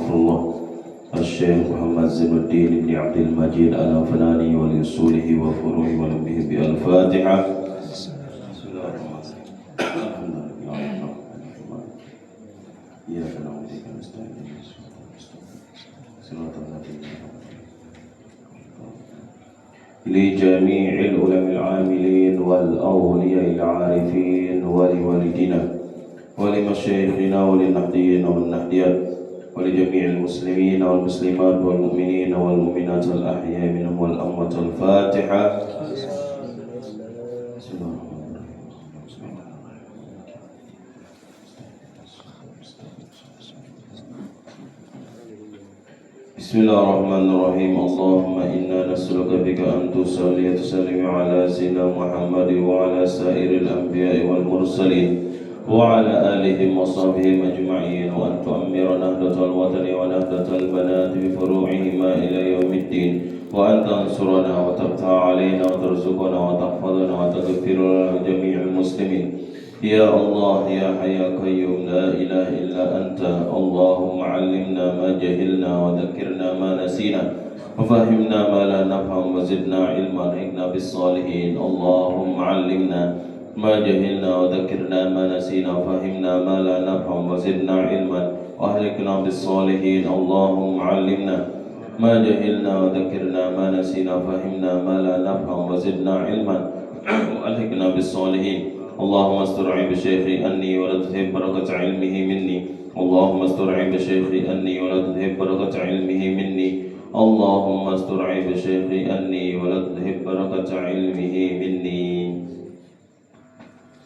Hafizullah Al-Syekh Muhammad Zainuddin Ibn Abdul Majid Al-Afnani wa li usulihi wa furuhi wa lambihi bi al-Fatihah. لجميع العلماء العاملين والأولياء العارفين ولوالدنا ولمشايخنا وللنهديين والنهديات ولجميع المسلمين والمسلمات والمؤمنين والمؤمنات الأحياء منهم والأموات. الفاتحة. Bismillahirrahmanirrahim. Allahumma inna nas'aluka bika an tusalli wa tusallim ala sayyidina Muhammad wa ala sa'iril anbiya'i wal mursalin wa ala alihim wa sahbihim ajma'in wa an tu'ammira nahdatal watani wa nahdatal banati bi furu'ihima ila yaumiddin wa an tansurana wa tabta'a alaina wa tarzuqana wa tahfazana wa taghfir lana jami'al muslimin. Ya Allah, ya Hayy ya Qayyum, la ilaha illa anta. Allahumma 'allimna ma jahilna wa dhakkirna ma nasina wa fahhimna ma la nafham wa zidna ilman ihna bis salihin. Allahumma 'allimna ma jahilna wa dhakkirna ma nasina wa fahhimna ma la nafham wa zidna ilman wa ahlikna bis salihin. Allahumma 'allimna ma jahilna wa dhakkirna ma nasina wa fahhimna ma la nafham wa zidna ilman wa ahlikna bis salihin. Allahumma astur 'aiba syaikhi anni wa la tudhib barakata 'ilmihi minni. Allahumma astur 'aiba syaikhi anni wa la tudhib barakata 'ilmihi minni. Allahumma astur 'aiba syaikhi anni wa la tudhib barakata 'ilmihi minni.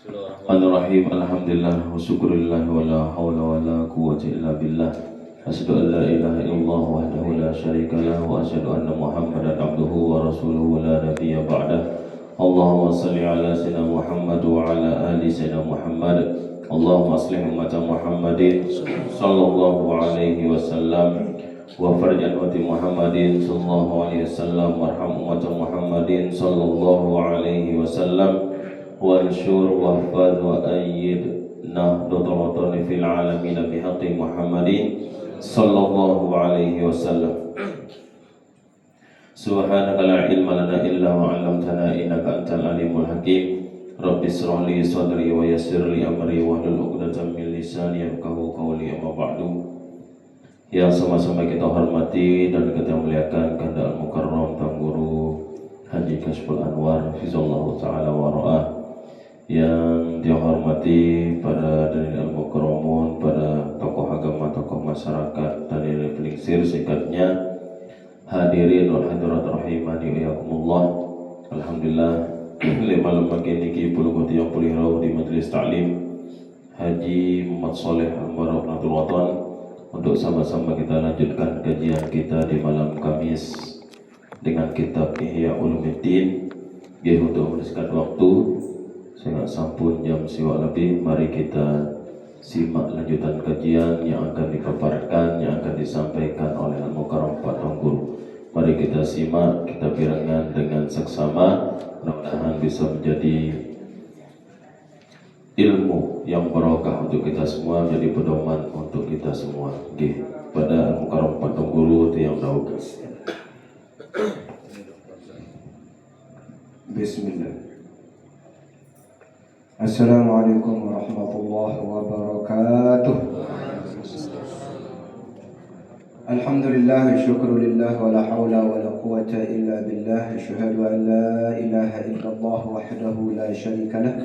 Bismillahirrahmanirrahim. Alhamdulillah wa syukurillah wa la hawla wa la quwwata illa billah. Asyhadu an la ilaha illallah wahdahu la syarika lah wa asyhadu anna Muhammadan abduhu wa rasuluhu la nabiyya ba'dah. Allahumma salli ala sayyidina Muhammad wa ala ali sayyidina Muhammad. Allahumma aslih umat Muhammadin sallallahu alaihi wasallam wa farjan umat Muhammadin sallallahu alaihi wasallam warham umat Muhammadin sallallahu alaihi wasallam wa ansyur wa hafadh wa ayyid nahdatul watani fil alamin bihaqqi Muhammadin sallallahu alaihi wasallam. Subhanaka la ilma lana illa ma 'allamtana innaka antal alimul hakim. Rabbi ishrah li sadri wa yassir li amri wahlul 'uqdatam min lisani yafqahu qawli. Amma ba'du. Yang sama-sama kita hormati dan kita muliakan kepada Al-Mukarram Tuan Guru Haji Kashful Anwar hafizallahu taala wa ra'ah. Yang dihormati pada dari Al-Mukarramun, pada tokoh agama, tokoh masyarakat dan dari pelingsir singkatnya. Hadirin wal hadirat rahimani wa yakumullah. Alhamdulillah malam pagi niki puluh yang pulih di majelis taklim Haji Muhammad Saleh Al-Mubarak Nahdlatul Watan untuk sama-sama kita lanjutkan kajian kita di malam Kamis dengan kitab Ihya Ulumuddin. Untuk menghabiskan waktu sangat sampun jam siwa lebih, mari kita simak lanjutan kajian yang akan dipaparkan, yang akan disampaikan oleh Al-Mukarram Pak Tuan Guru. Mari kita simak, kita pirangan dengan seksama. Mudah-mudahan bisa menjadi ilmu yang barokah untuk kita semua, menjadi pedoman untuk kita semua. Oke, pada Al-Mukarram Pak Tuan Guru itu yang dauh. Bismillah. Assalamualaikum warahmatullahi wabarakatuh. Alhamdulillah, syukrulillah, wa la hawla wa la quwwata illa billah. Asyhadu an la ilaha illallah wahdahu la syarika lah,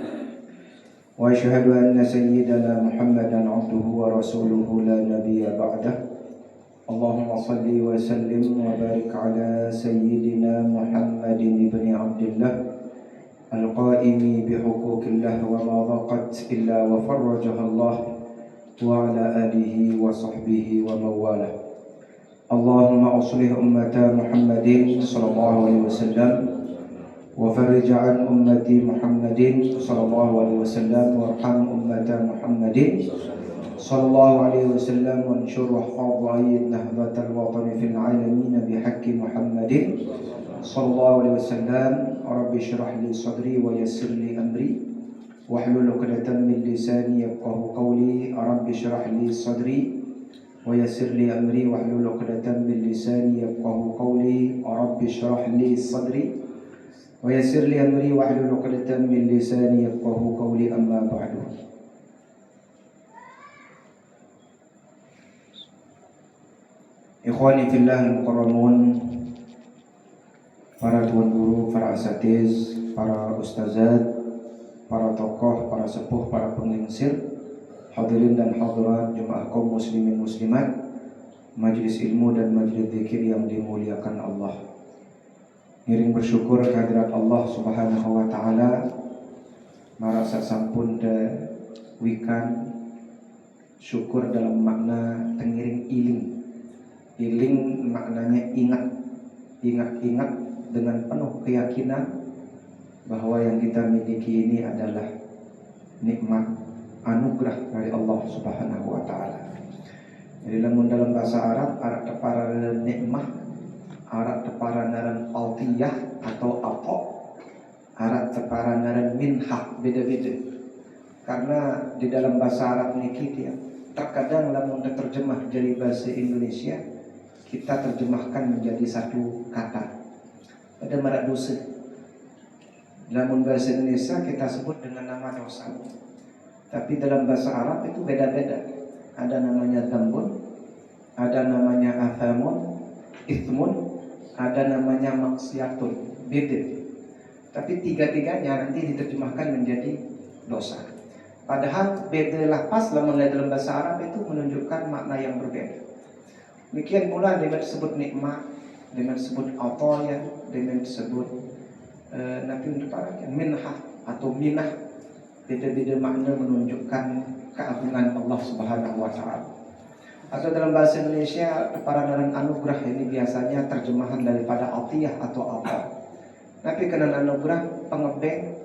wa asyhadu anna sayyidana Muhammadan abduhu wa rasuluhu la nabiyya ba'dah. Allahumma salli wa sallim wa barik ala sayyidina Muhammadin ibni Abdillah al-qa'imi bihuquqillah wa ma dhaqat illa wa farrajaha Allah wa ala alihi wa sahbihi wa mawalah. Allahumma aslih ummata Muhammadin sallallahu alaihi wasallam wa farrij an ummati Muhammadin sallallahu alaihi wasallam warham ummata Muhammadin sallallahu alaihi wasallam wa anshur hafadha'i nahbatal watani fil alamin bihaqqi Muhammadin sallallahu alaihi wasallam. Rabbi shrah li sadri wa yassir li amri wahlul 'uqdatam min lisani yafqahu qawli. Rabbi shrah li sadri ويسر لي أمري واحلل عقدة من لساني يفقهوا قولي رب اشرح لي صدري ويسر لي أمري واحلل عقدة من لساني يفقهوا قولي أما بعد. Ikhwani fillah al-mukarramun, para tuan guru, para asatiz, para ustazat, para tokoh, para sepuh, para penglingsir, hadirin dan hadirat jemaah kaum muslimin muslimat, majlis ilmu dan majlis zikir yang dimuliakan Allah. Ngiring bersyukur kehadirat Allah Subhanahu wa taala, marasa sampun de wikan syukur dalam makna tengiring iling. Iling maknanya ingat dengan penuh keyakinan bahwa yang kita miliki ini adalah nikmat anugerah dari Allah Subhanahu wa taala. Jadi dalam bahasa Arab teparan nikmah, Arab teparan altiyah atau atok, Arab teparan minhah, beda-beda. Karena di dalam bahasa Arab niki dia terkadang lamun terjemah dari bahasa Indonesia kita terjemahkan menjadi satu kata. Ada merak dosa. Dalam bahasa Indonesia kita sebut dengan nama dosa. Tapi dalam bahasa Arab itu beda-beda. Ada namanya dzambun, ada namanya athamun, ithmun, ada namanya maksiatun. Beda. Tapi tiga-tiganya nanti diterjemahkan menjadi dosa. Padahal beda lafaz dalam bahasa Arab itu menunjukkan makna yang berbeda. Demikian pula dengan disebut nikmat, dengan disebut ataya, dengan disebut nabi untuk minhah atau minah, beda-beda makna menunjukkan keagungan Allah Subhanahu wa taala. Atau dalam bahasa Indonesia keparadaran anugerah ini biasanya terjemahan daripada atiyah atau apa. Tapi karena anugerah pengebeng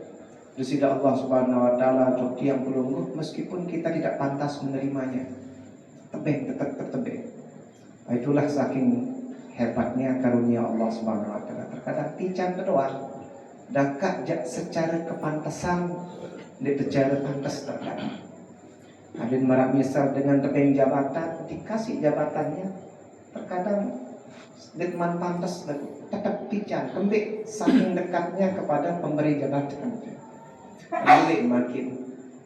disida Allah Subhanahu wa taala jokti yang pelungguh meskipun kita tidak pantas menerimanya. Tebeng tetap tertebeng. Itulah saking hebatnya karunia Allah Subhanahu wa taala. Terkadang tican berdoa dakak secara kepantasan secara pantas terkadang. Ada merak misal dengan tebeng jabatan dikasih jabatannya terkadang ditman pantas tetap tican kembik saking dekatnya kepada pemberi jabatan. Boleh makin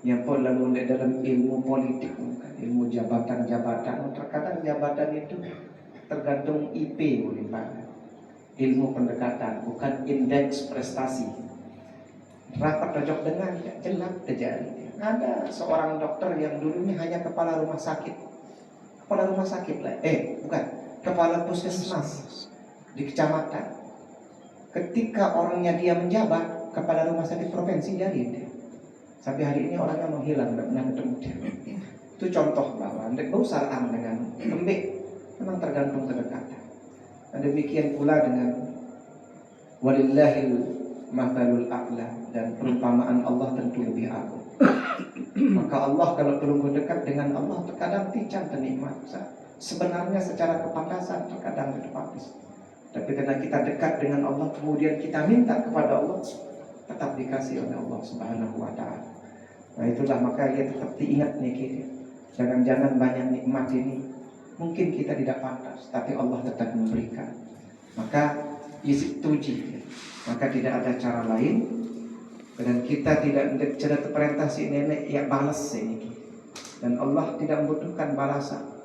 yang pun dalam ilmu politik, ilmu jabatan-jabatan, terkadang jabatan itu tergantung IP boleh pak. Ilmu pendekatan, bukan indeks prestasi. Rapat cocok dengan jelek terjadi. Ada seorang dokter yang dulunya hanya kepala rumah sakit. Kepala rumah sakit lah. Bukan. Kepala puskesmas di kecamatan. Ketika orangnya dia menjabat, kepala rumah sakit provinsi jadi dia. Sampai hari ini orangnya menghilang, tidak pernah ketemu dia. Itu contoh bahwa tidak usah dengan kembik, memang tergantung kedekatan. Dan demikian pula dengan walillahil mathalul a'la, dan perumpamaan Allah tentu lebih agung. Maka Allah kalau terlalu dekat dengan Allah terkadang tican ternikmat. Sebenarnya secara kepantasan terkadang tidak pantas. Tapi karena kita dekat dengan Allah kemudian kita minta kepada Allah, tetap dikasih oleh Allah Subhanahu wa taala. Nah itulah maka ia tetap diingat nih kita. Jangan-jangan banyak nikmat ini mungkin kita tidak pantas, tapi Allah tetap memberikan. Maka isi tuji. Maka tidak ada cara lain dan kita tidak cara perintah si nenek ya balas ini. Dan Allah tidak membutuhkan balasan.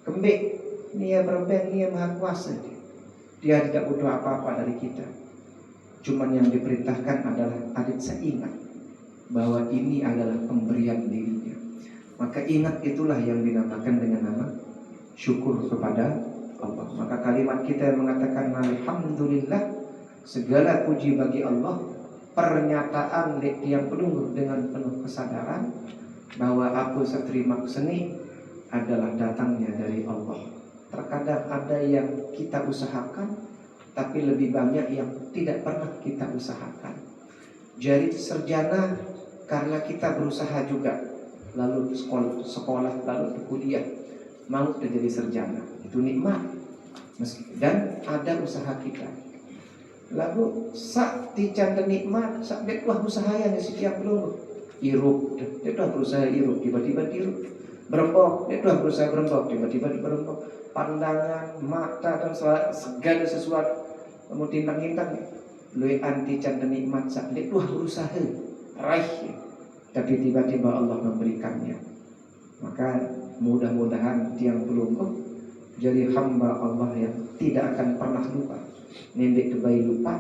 Kembik dia berbeng, dia maha kuasa. Dia tidak butuh apa-apa dari kita. Cuman yang diperintahkan adalah adit seingat bahwa ini adalah pemberian dirinya. Maka ingat itulah yang dinamakan dengan nama syukur kepada Allah. Maka kalimat kita yang mengatakan alhamdulillah, segala puji bagi Allah, pernyataan yang penuh dengan penuh kesadaran bahwa aku seterima seni adalah datangnya dari Allah. Terkadang ada yang kita usahakan, tapi lebih banyak yang tidak pernah kita usahakan. Jadi sarjana karena kita berusaha juga, lalu sekolah lalu kuliah, mau menjadi sarjana, itu nikmat. Dan ada usaha kita. Lalu sak tican dan nikmat, sak betwah usaha yang setiap dulu. Irup, dia berusaha irup, tiba-tiba irup. Berembok, dia tuh berusaha berembok, tiba-tiba berembok. Pandangan, mata dan segala sesuatu kamu timbang-timbang, lui anti canda nikmat sak, dia tuh berusaha raih, tapi tiba-tiba Allah memberikannya. Maka mudah-mudahan tiang pelungkuh jadi hamba Allah yang tidak akan pernah lupa. Nendek kebaik lupa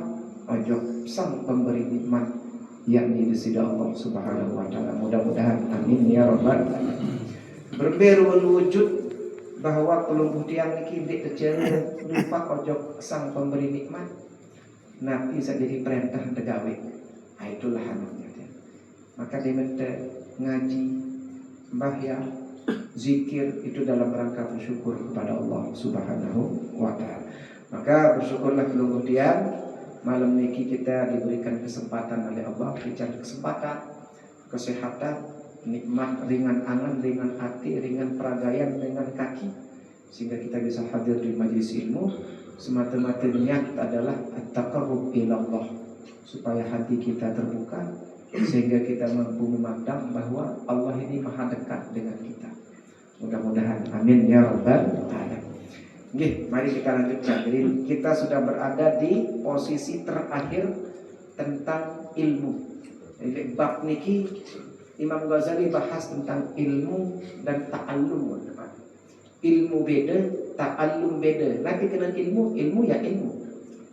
ojo sang pemberi nikmat, yakni disida Allah Subhanahu wa taala. Mudah-mudahan amin ya rabbal alamin. Berberu wujud bahwa pelungguh tiang niki dik kecil lupa ojo sang pemberi nikmat. Nabi bisa jadi perintah tegawe. Itulah anaknya. Maka dia minta ngaji, bahya, zikir itu dalam rangka bersyukur kepada Allah Subhanahu wa taala. Maka bersyukurlah pelungguh tiang. Malam niki kita diberikan kesempatan oleh Allah, diberikan kesempatan, kesehatan, nikmat, ringan angan, ringan hati, ringan peragaian, ringan kaki, sehingga kita bisa hadir di majelis ilmu. Semata-mata niat adalah at-taqarrub ila Allah, supaya hati kita terbuka, sehingga kita mampu memandang bahwa Allah ini maha dekat dengan kita. Mudah-mudahan amin ya rabbal alamin. Oke, mari kita lanjutkan. Jadi kita sudah berada di posisi terakhir tentang ilmu. Jadi bab niki Imam Ghazali bahas tentang ilmu dan ta'allum. Ilmu beda, ta'allum beda. Nanti kena ilmu ya ilmu,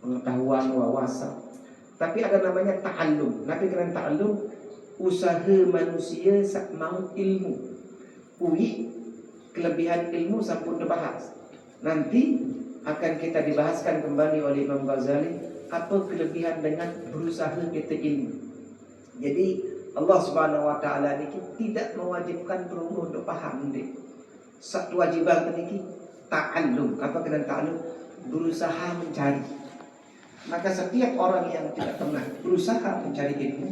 pengetahuan, wawasan. Tapi ada namanya ta'allum. Nanti kena ta'allum, usaha manusia sak mau ilmu. Kelebihan ilmu sampun dibahas. Nanti akan kita dibahaskan kembali oleh Imam Ghazali apa kelebihan dengan berusaha kita ilmu. Jadi Allah Subhanahu wa taala niki tidak mewajibkan pelungguh untuk paham dek. Satu wajiban niki ta'allum. Apa kena ta'allum? Berusaha mencari. Maka setiap orang yang tidak pernah berusaha mencari ilmu,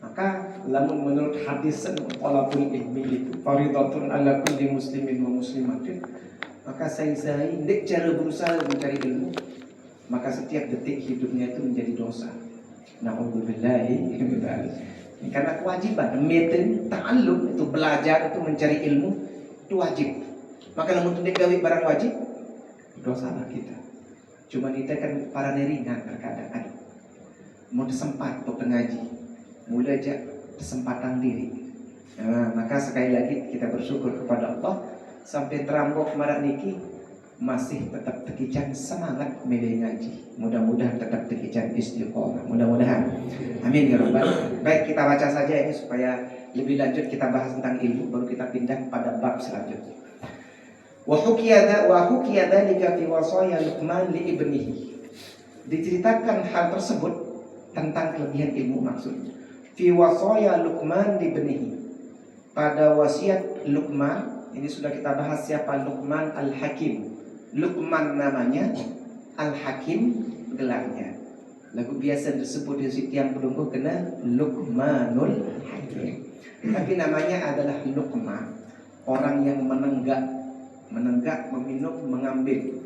maka lamun menurut hadis talabul ilmi itu fardhatun ala kulli muslimin wa muslimatin, maka saya tidak cara berusaha mencari ilmu, maka setiap detik hidupnya itu menjadi dosa. Na'udzubillahi min dzalik. Karena kewajiban, metode ta'allum itu belajar, itu mencari ilmu, itu wajib. Maka namun tidak gawe barang wajib, dosalah kita. Cuma kita kan para neringan terkadang ada mau sempat untuk ngaji, mulai aja kesempatan diri. Nah, maka sekali lagi kita bersyukur kepada Allah sampai terambok marak niki masih tetap tekican semangat milih ngaji. Mudah-mudahan tetap tekican istiqomah. Mudah-mudahan. Amin ya rabbal. Baik, kita baca saja ini supaya lebih lanjut kita bahas tentang ilmu, baru kita pindah pada bab selanjutnya. Wa hukiya dzalika fi wasaya Luqman li ibnihi. Diceritakan hal tersebut tentang kelebihan ilmu maksudnya. Fi wasaya Luqman li ibnihi. Pada wasiat Luqman, ini sudah kita bahas siapa Luqman Al-Hakim. Luqman namanya, Al-Hakim gelarnya. Lagu biasa disebut di setiap pelungguh kena Luqmanul Hakim. Tapi namanya adalah Luqman, orang yang menenggak, meminum, mengambil.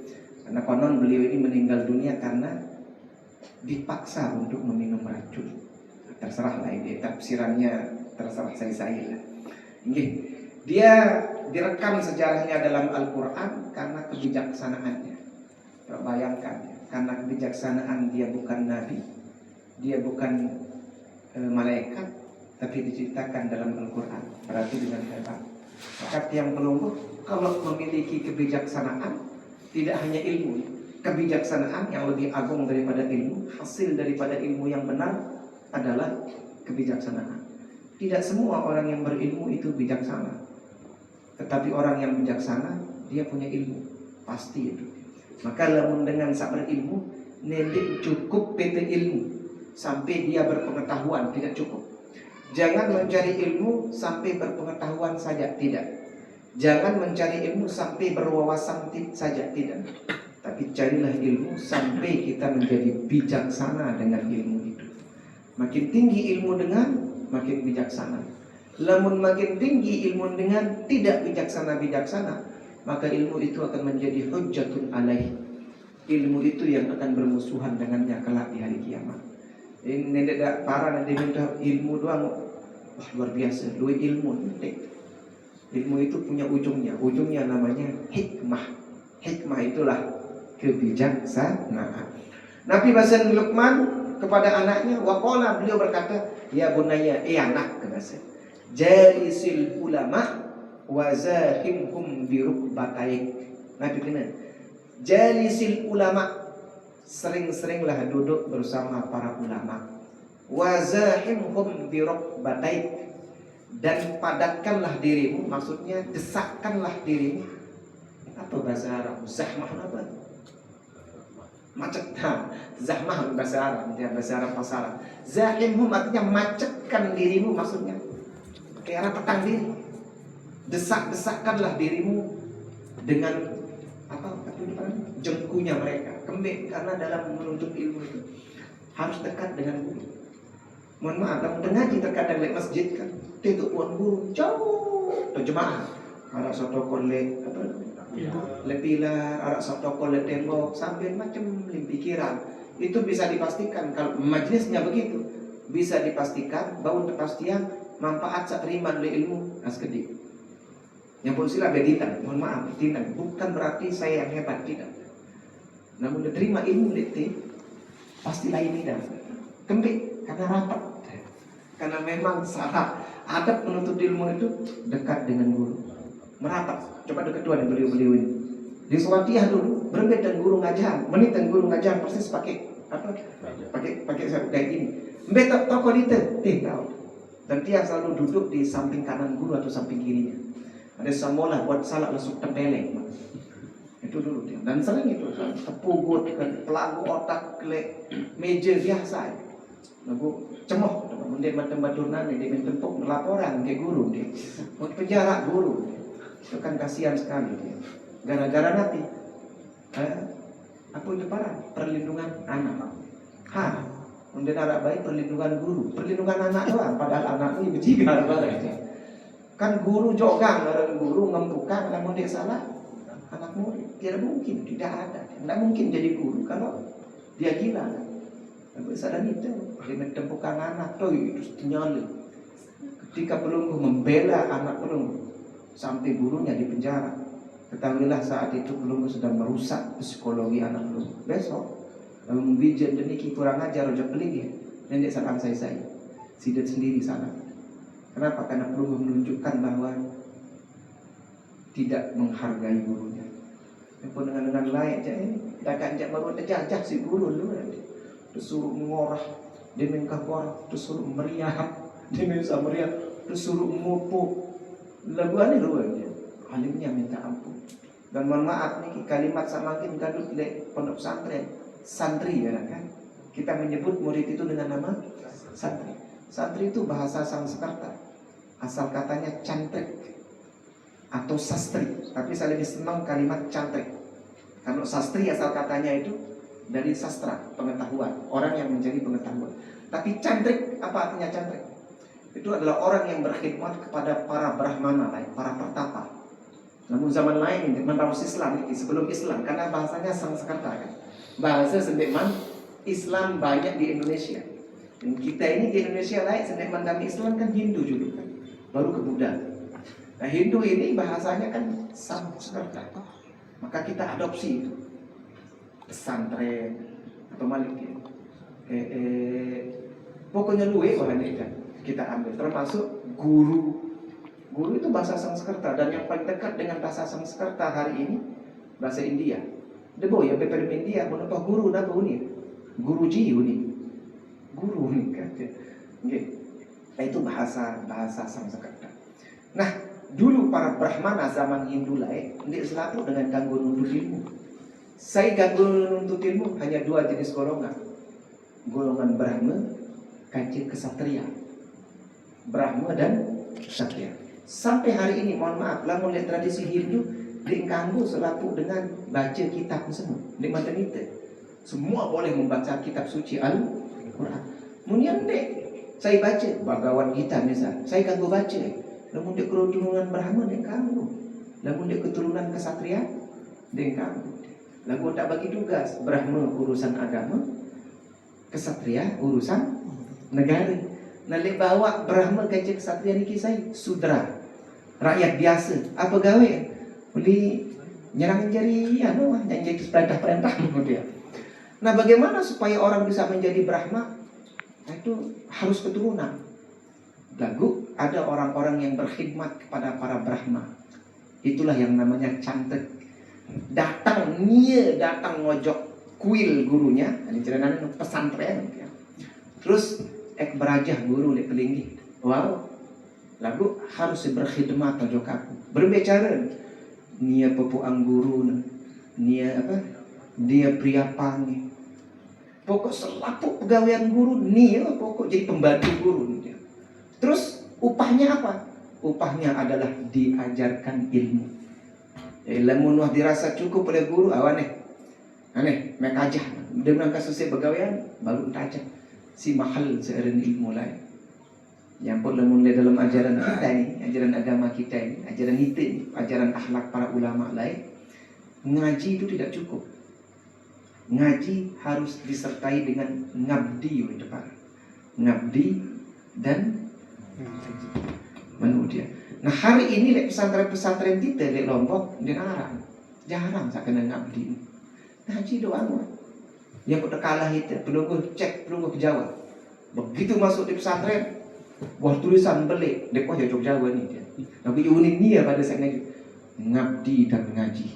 Karena konon beliau ini meninggal dunia karena dipaksa untuk meminum racun. Terserah lah ini tafsirannya, terserah saya lah. Dia direkam sejarahnya dalam Al-Quran karena kebijaksanaannya. Bayangkan, karena kebijaksanaan dia bukan nabi, dia bukan malaikat, tapi diceritakan dalam Al-Quran. Berarti dengan hebat. Maka tiang pelungguh kalau memiliki kebijaksanaan, tidak hanya ilmu, kebijaksanaan yang lebih agung daripada ilmu, hasil daripada ilmu yang benar adalah kebijaksanaan. Tidak semua orang yang berilmu itu bijaksana, tetapi orang yang bijaksana dia punya ilmu, pasti itu. Maka lamun dengan sak berilmu, nenek cukup PT ilmu sampai dia berpengetahuan, tidak cukup. Jangan mencari ilmu sampai berpengetahuan saja, tidak. Jangan mencari ilmu sampai berwawasan saja, tidak. Tapi carilah ilmu sampai kita menjadi bijaksana dengan ilmu itu. Makin tinggi ilmu dengan, makin bijaksana. Lamun makin tinggi ilmu dengan tidak bijaksana, maka ilmu itu akan menjadi hujjatun alaih. Ilmu itu yang akan bermusuhan dengannya kelak di hari kiamat. Ini tidak parah nanti minta ilmu doang. Wah luar biasa, lu ilmu nanti. Ilmu itu punya ujungnya. Ujungnya namanya hikmah. Hikmah itulah kebijaksanaan. Nabi Hasan Luqman kepada anaknya, waqala, beliau berkata, ya bunayya, anak, kata, jalisil ulama wa zahimhum bi rukbataik. Nabi kena, jalisil ulama, sering-seringlah duduk bersama para ulama. Wa zahimhum bi rukbataik, dan padatkanlah dirimu, maksudnya desakkanlah dirimu. Apa bahasa Arab? Zahmah apa? Macet. Zahmah bahasa Arab, bahasa Arab pasaran. Zahimhum artinya macetkan dirimu, maksudnya kayak rapatkan diri. Desak-desakkanlah dirimu dengan jengkunya mereka. Kembali, karena dalam menuntut ilmu itu harus dekat dengan guru. Mohon maaf, kamu dengaji dekat dengan masjid kan, itu tuan guru jauh, atau jemaah, arak soto kolek, lepilah, arak soto kolek tembok, sambil macam pikiran. Itu bisa dipastikan kalau majlisnya begitu, bisa dipastikan bahwa kepastian manfaat sak terima oleh ilmu askedi. Yang pun sila beditan, mohon maaf, tidak, bukan berarti saya yang hebat, tidak. Namun diterima ilmu itu pasti lain tidak. Kembali karena rapat. Karena memang syarat adab menuntut ilmu itu dekat dengan guru, merapat. Coba dekat dua beliau-beliau ini. Di Suwatiyah dulu berbeda dengan guru ngajar, menit dengan guru ngajar persis pakai apa? Pakai kayak gini. Mbak toko itu, tahu. Dan dia selalu duduk di samping kanan guru atau samping kirinya. Ada semolah buat salah langsung tempeleng. Itu dulu dia. Dan sering itu tepugut, pelagu otak, meja biasa. Lalu cemoh, kemudian macam-macam dia mentempuk laporan ke guru dia, mau penjara guru, itu kan kasihan sekali dia. Gara-gara nanti, apa itu parah? Perlindungan anak. Kemudian anak baik perlindungan guru, perlindungan anak doang, padahal anak ini berjigar barang. Kan guru jogang, guru ngempukan, namun dia salah, anak murid tidak mungkin, tidak ada, tidak mungkin jadi guru kalau dia gila. Sadar itu, dia mentempukan anak tuh itu nyali. Ketika pelunggu membela anak pelunggu sampai gurunya di penjara, ketahuilah saat itu pelunggu sedang merusak psikologi anak pelunggu. Besok membijak demikian kurang ajar ojo peligi, nenek sakang saya sidat sendiri sana. Kenapa? Karena pelunggu menunjukkan bahwa tidak menghargai gurunya. Yang dengan layak jadi, dah kanjak baru terjajah si guru dulu. Disuruh mengorah, dia mengkapor, disuruh meriah, dia minta meriah, disuruh mupuk. Lagu ini luarnya, alimnya minta ampun. Dan mohon maaf nih kalimat samakin kadut le pondok pesantren, santri ya kan? Kita menyebut murid itu dengan nama santri. Santri itu bahasa Sanskerta, asal katanya cantrik atau sastri. Tapi saya lebih senang kalimat cantrik. Kalau sastri asal katanya itu dari sastra, pengetahuan, orang yang mencari pengetahuan. Tapi cantrik, apa artinya cantrik? Itu adalah orang yang berkhidmat kepada para brahmana, para pertapa. Namun zaman lain, membaus Islam, sebelum Islam, karena bahasanya Sanskerta kan. Bahasa Sendeman, Islam banyak di Indonesia. Dan kita ini di Indonesia lain, Sendeman dan Islam kan Hindu juga kan, baru ke Buddha. Nah Hindu ini bahasanya kan Sanskerta. Maka kita adopsi itu. Pesantren atau malik pokoknya luwe orang ini kan kita ambil, termasuk guru. Guru itu bahasa Sanskerta, dan yang paling dekat dengan bahasa Sanskerta hari ini bahasa India. Debo ya BPM India menapa guru napa uni? Guruji uni. Guru uni kan. Itu bahasa Sanskerta. Nah, dulu para Brahmana zaman Hindu lain ndik selalu dengan ganggu nuntut ilmu. Saya ganggu nuntut ilmu hanya dua jenis golongan. Golongan Brahma, kancing kesatria. Brahma dan kesatria. Sampai hari ini, mohon maaf, lamun lihat tradisi Hindu, diganggu selaku dengan baca kitab semua. Di mantan itu, semua boleh membaca kitab suci Al-Quran. Kemudian saya baca Bhagavad Gita misal, saya ganggu baca. Namun dia keturunan Brahma, dia ganggu. Namun dia keturunan kesatria, dia ganggu. Lalu tak bagi tugas, Brahma urusan agama, kesatria urusan negara. Nanti bawa Brahma kancing kesatria ni kisah Sudra. rakyat biasa. Apa gawe? Boleh nyerang jari yang jadi perintah-perintah dia. Nah, bagaimana supaya orang bisa menjadi Brahma? Itu harus keturunan. Lagu ada orang-orang yang berkhidmat kepada para Brahma. Itulah yang namanya cantik. Datang ngojok kuil gurunya, ini ceritanya pesantren. Terus berajah guru di pelinggi. Wow, lagu harus berkhidmat ojok aku. Berbicara nia pepuang guru, nia dia pria pangi. Pokok selapuk pegawaian guru nia pokok jadi pembantu guru. Terus upahnya apa? Upahnya adalah diajarkan ilmu. Ilmu nuh dirasa cukup oleh guru, aneh mek aja. Dia bilang kasusnya pegawaian baru tajam. Si mahal seiring ilmu lain. Yang pun mulai dalam ajaran kita ini, ajaran agama kita ini, ajaran kita ini, ajaran akhlak para ulama lain, ngaji itu tidak cukup. Ngaji harus disertai dengan ngabdi di depan. Ngabdi dan dia. Nah, hari ini pesantren-pesantren kita di Lombok di jarang saya kena ngabdi. Ngaji doang. Yang udah kalah itu penunggu ke Jawa. Begitu masuk di pesantren, buah tulisan belik depoh ya Jogja ni dia. Tapi unik dia pada saya ngabdi dan ngaji.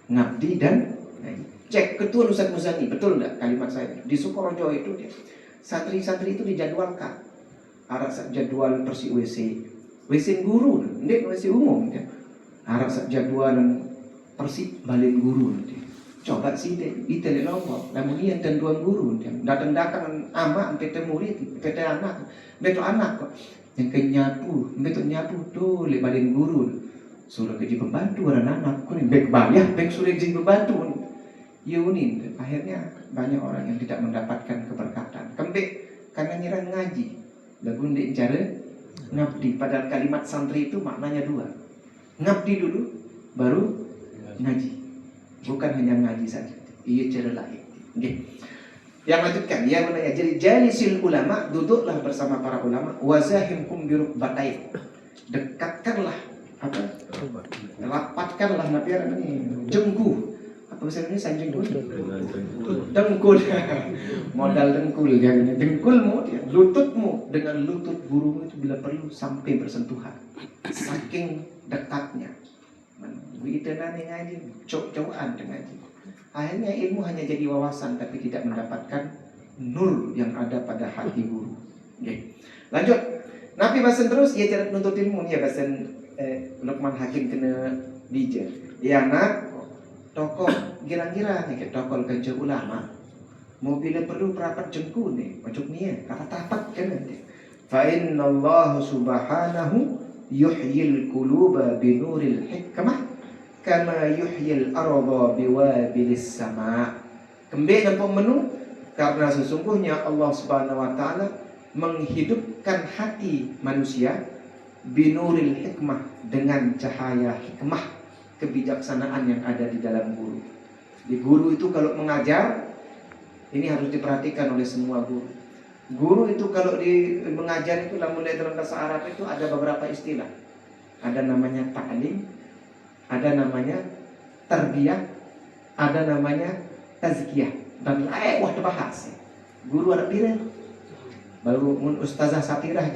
Ngabdi dan ngaji. Cek ketua Ustaz Muzani, betul enggak kalimat saya? Di Sukorojo itu dia. Santri-santri itu dijadwalkan. Arah jadwal persi WC guru, ndek WC umum dia. Arah jadwal persi balin guru dia. Coba sih deh, itu di Lombok, namun dia dan dua guru dia. Datang ama PT murid, PT anak, betul anak kok. Yang nyapu tuh le balin guru. Suruh kerja pembantu anak-anak, kau ni baik bayar, baik suruh kerja pembantu. Yunin, akhirnya banyak orang yang tidak mendapatkan keberkatan. Kembek karena nyerang ngaji. Lagu ndek cara ngabdi. Padahal kalimat santri itu maknanya dua. Ngabdi dulu, baru ngaji. Bukan hanya ngaji saja. Ia cara lain. Okay. Yang lanjutkan, yang menanya. Jadi jalisil ulama, duduklah bersama para ulama. Wazahimkum birukbatai. Dekatkanlah rapatkanlah nabiar ini jengku. Apa bahasa Indonesia jengkul? Dengkul. Modal dengkul ya. Dengkulmu, lututmu dengan lutut gurumu itu bila perlu sampai bersentuhan. Saking dekatnya. Itu nanti ngaji, cok-cokan ngaji. Akhirnya ilmu hanya jadi wawasan tapi tidak mendapatkan nur yang ada pada hati guru. Okay. Lanjut. Nabi bahasan terus, ia cara menuntut ilmu. Ia bahasan Luqman Hakim kena bijak. Ya nak, tokoh kira-kira ni ke tokoh kerja ulama. Mau bila perlu perapat jengku ni, macam ni kata tapat kan nanti. Fa inna Allah subhanahu yuhyil quluba binuril hikmah kama yuhyil arda biwabilis sama. Kembali nampak menu karena sesungguhnya Allah Subhanahu wa taala menghidupkan hati manusia binuril hikmah dengan cahaya hikmah kebijaksanaan yang ada di dalam guru. Di guru itu kalau mengajar ini harus diperhatikan oleh semua guru. Guru itu kalau mengajar itu mulai dalam bahasa Arab itu ada beberapa istilah. Ada namanya ta'lim, ada namanya tarbiyah, ada namanya tazkiyah. Dan lain wah terbahas. Guru ada pira. Baru ustazah Satirah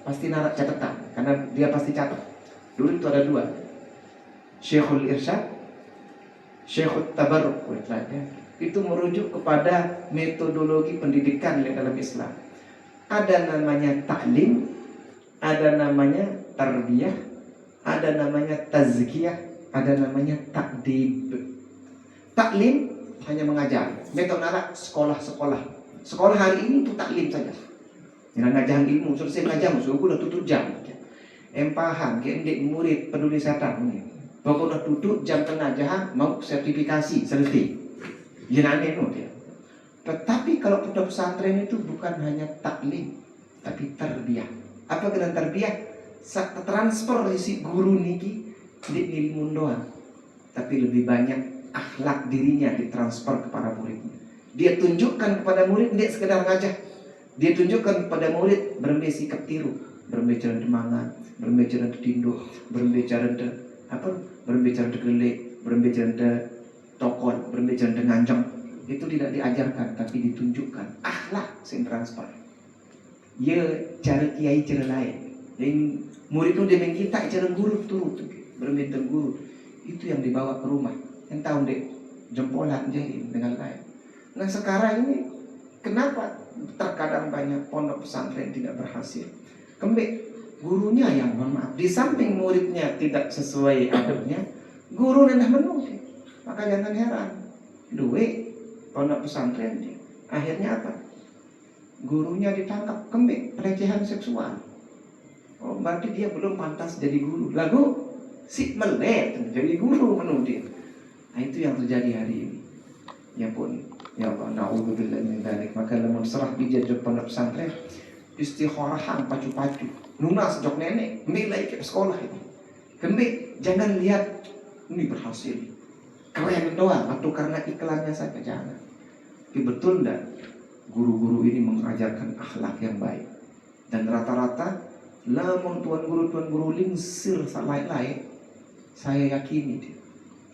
pasti narak catatan karena dia pasti catat. Dulu itu ada dua. Syekhul Irsyad, Syekhut Tabarruk. Itu merujuk kepada metodologi pendidikan dalam Islam. Ada namanya ta'lim, ada namanya tarbiyah, ada namanya tazkiyah, ada namanya ta'dib. Ta'lim hanya mengajar. Metode anak sekolah-sekolah. Sekolah hari ini itu ta'lim saja. Yang ngajar ilmu, selesai ngajar, suruh udah tutup jam. Empahan, kendek murid peduli setan. Pokoknya tutup jam pengajaran, mau sertifikasi, selesai. Jangan itu dia. Tetapi kalau pondok pesantren itu bukan hanya taklim, tapi tarbiyah. Apa kena tarbiyah? Transfer si guru niki di ilmu doang, tapi lebih banyak akhlak dirinya ditransfer kepada muridnya. Dia tunjukkan kepada murid dia sekedar ngajak. Dia tunjukkan kepada murid bersikap tiru. berbicara mangan, berbicara tinduk, berbicara apa? Berbicara gelik, berbicara tokon, berbicara ngancang. Itu tidak diajarkan tapi ditunjukkan. Akhlak sing transfer. Ya cara kiai cara lain. Yang murid itu dia kita cara guru turut berminta guru. Itu yang dibawa ke rumah. Yang tahu dek jempolan jahil dengan lain. Nah sekarang ini kenapa terkadang banyak pondok pesantren tidak berhasil? Kembali gurunya yang mohon maaf. Di samping muridnya tidak sesuai adabnya, guru rendah menurut. Maka jangan heran. Duit pondok pesantren dia. Akhirnya apa? Gurunya ditangkap kembali pelecehan seksual. Oh, berarti dia belum pantas jadi guru. Lalu si melet jadi guru menurut dia. Nah, itu yang terjadi hari ini. Ya pun, ya Allah, na'udzubillah min dzalik. Maka lamun serah bijak pondok pesantren, istikharah pacu-pacu. Lunas jok nenek, nilai ke sekolah ini. Kembali jangan lihat ini berhasil. Keren doang atau karena iklannya saja jangan. Tapi betul enggak guru-guru ini mengajarkan akhlak yang baik. Dan rata-rata lamun tuan guru lingsir lain-lain, saya yakini dia.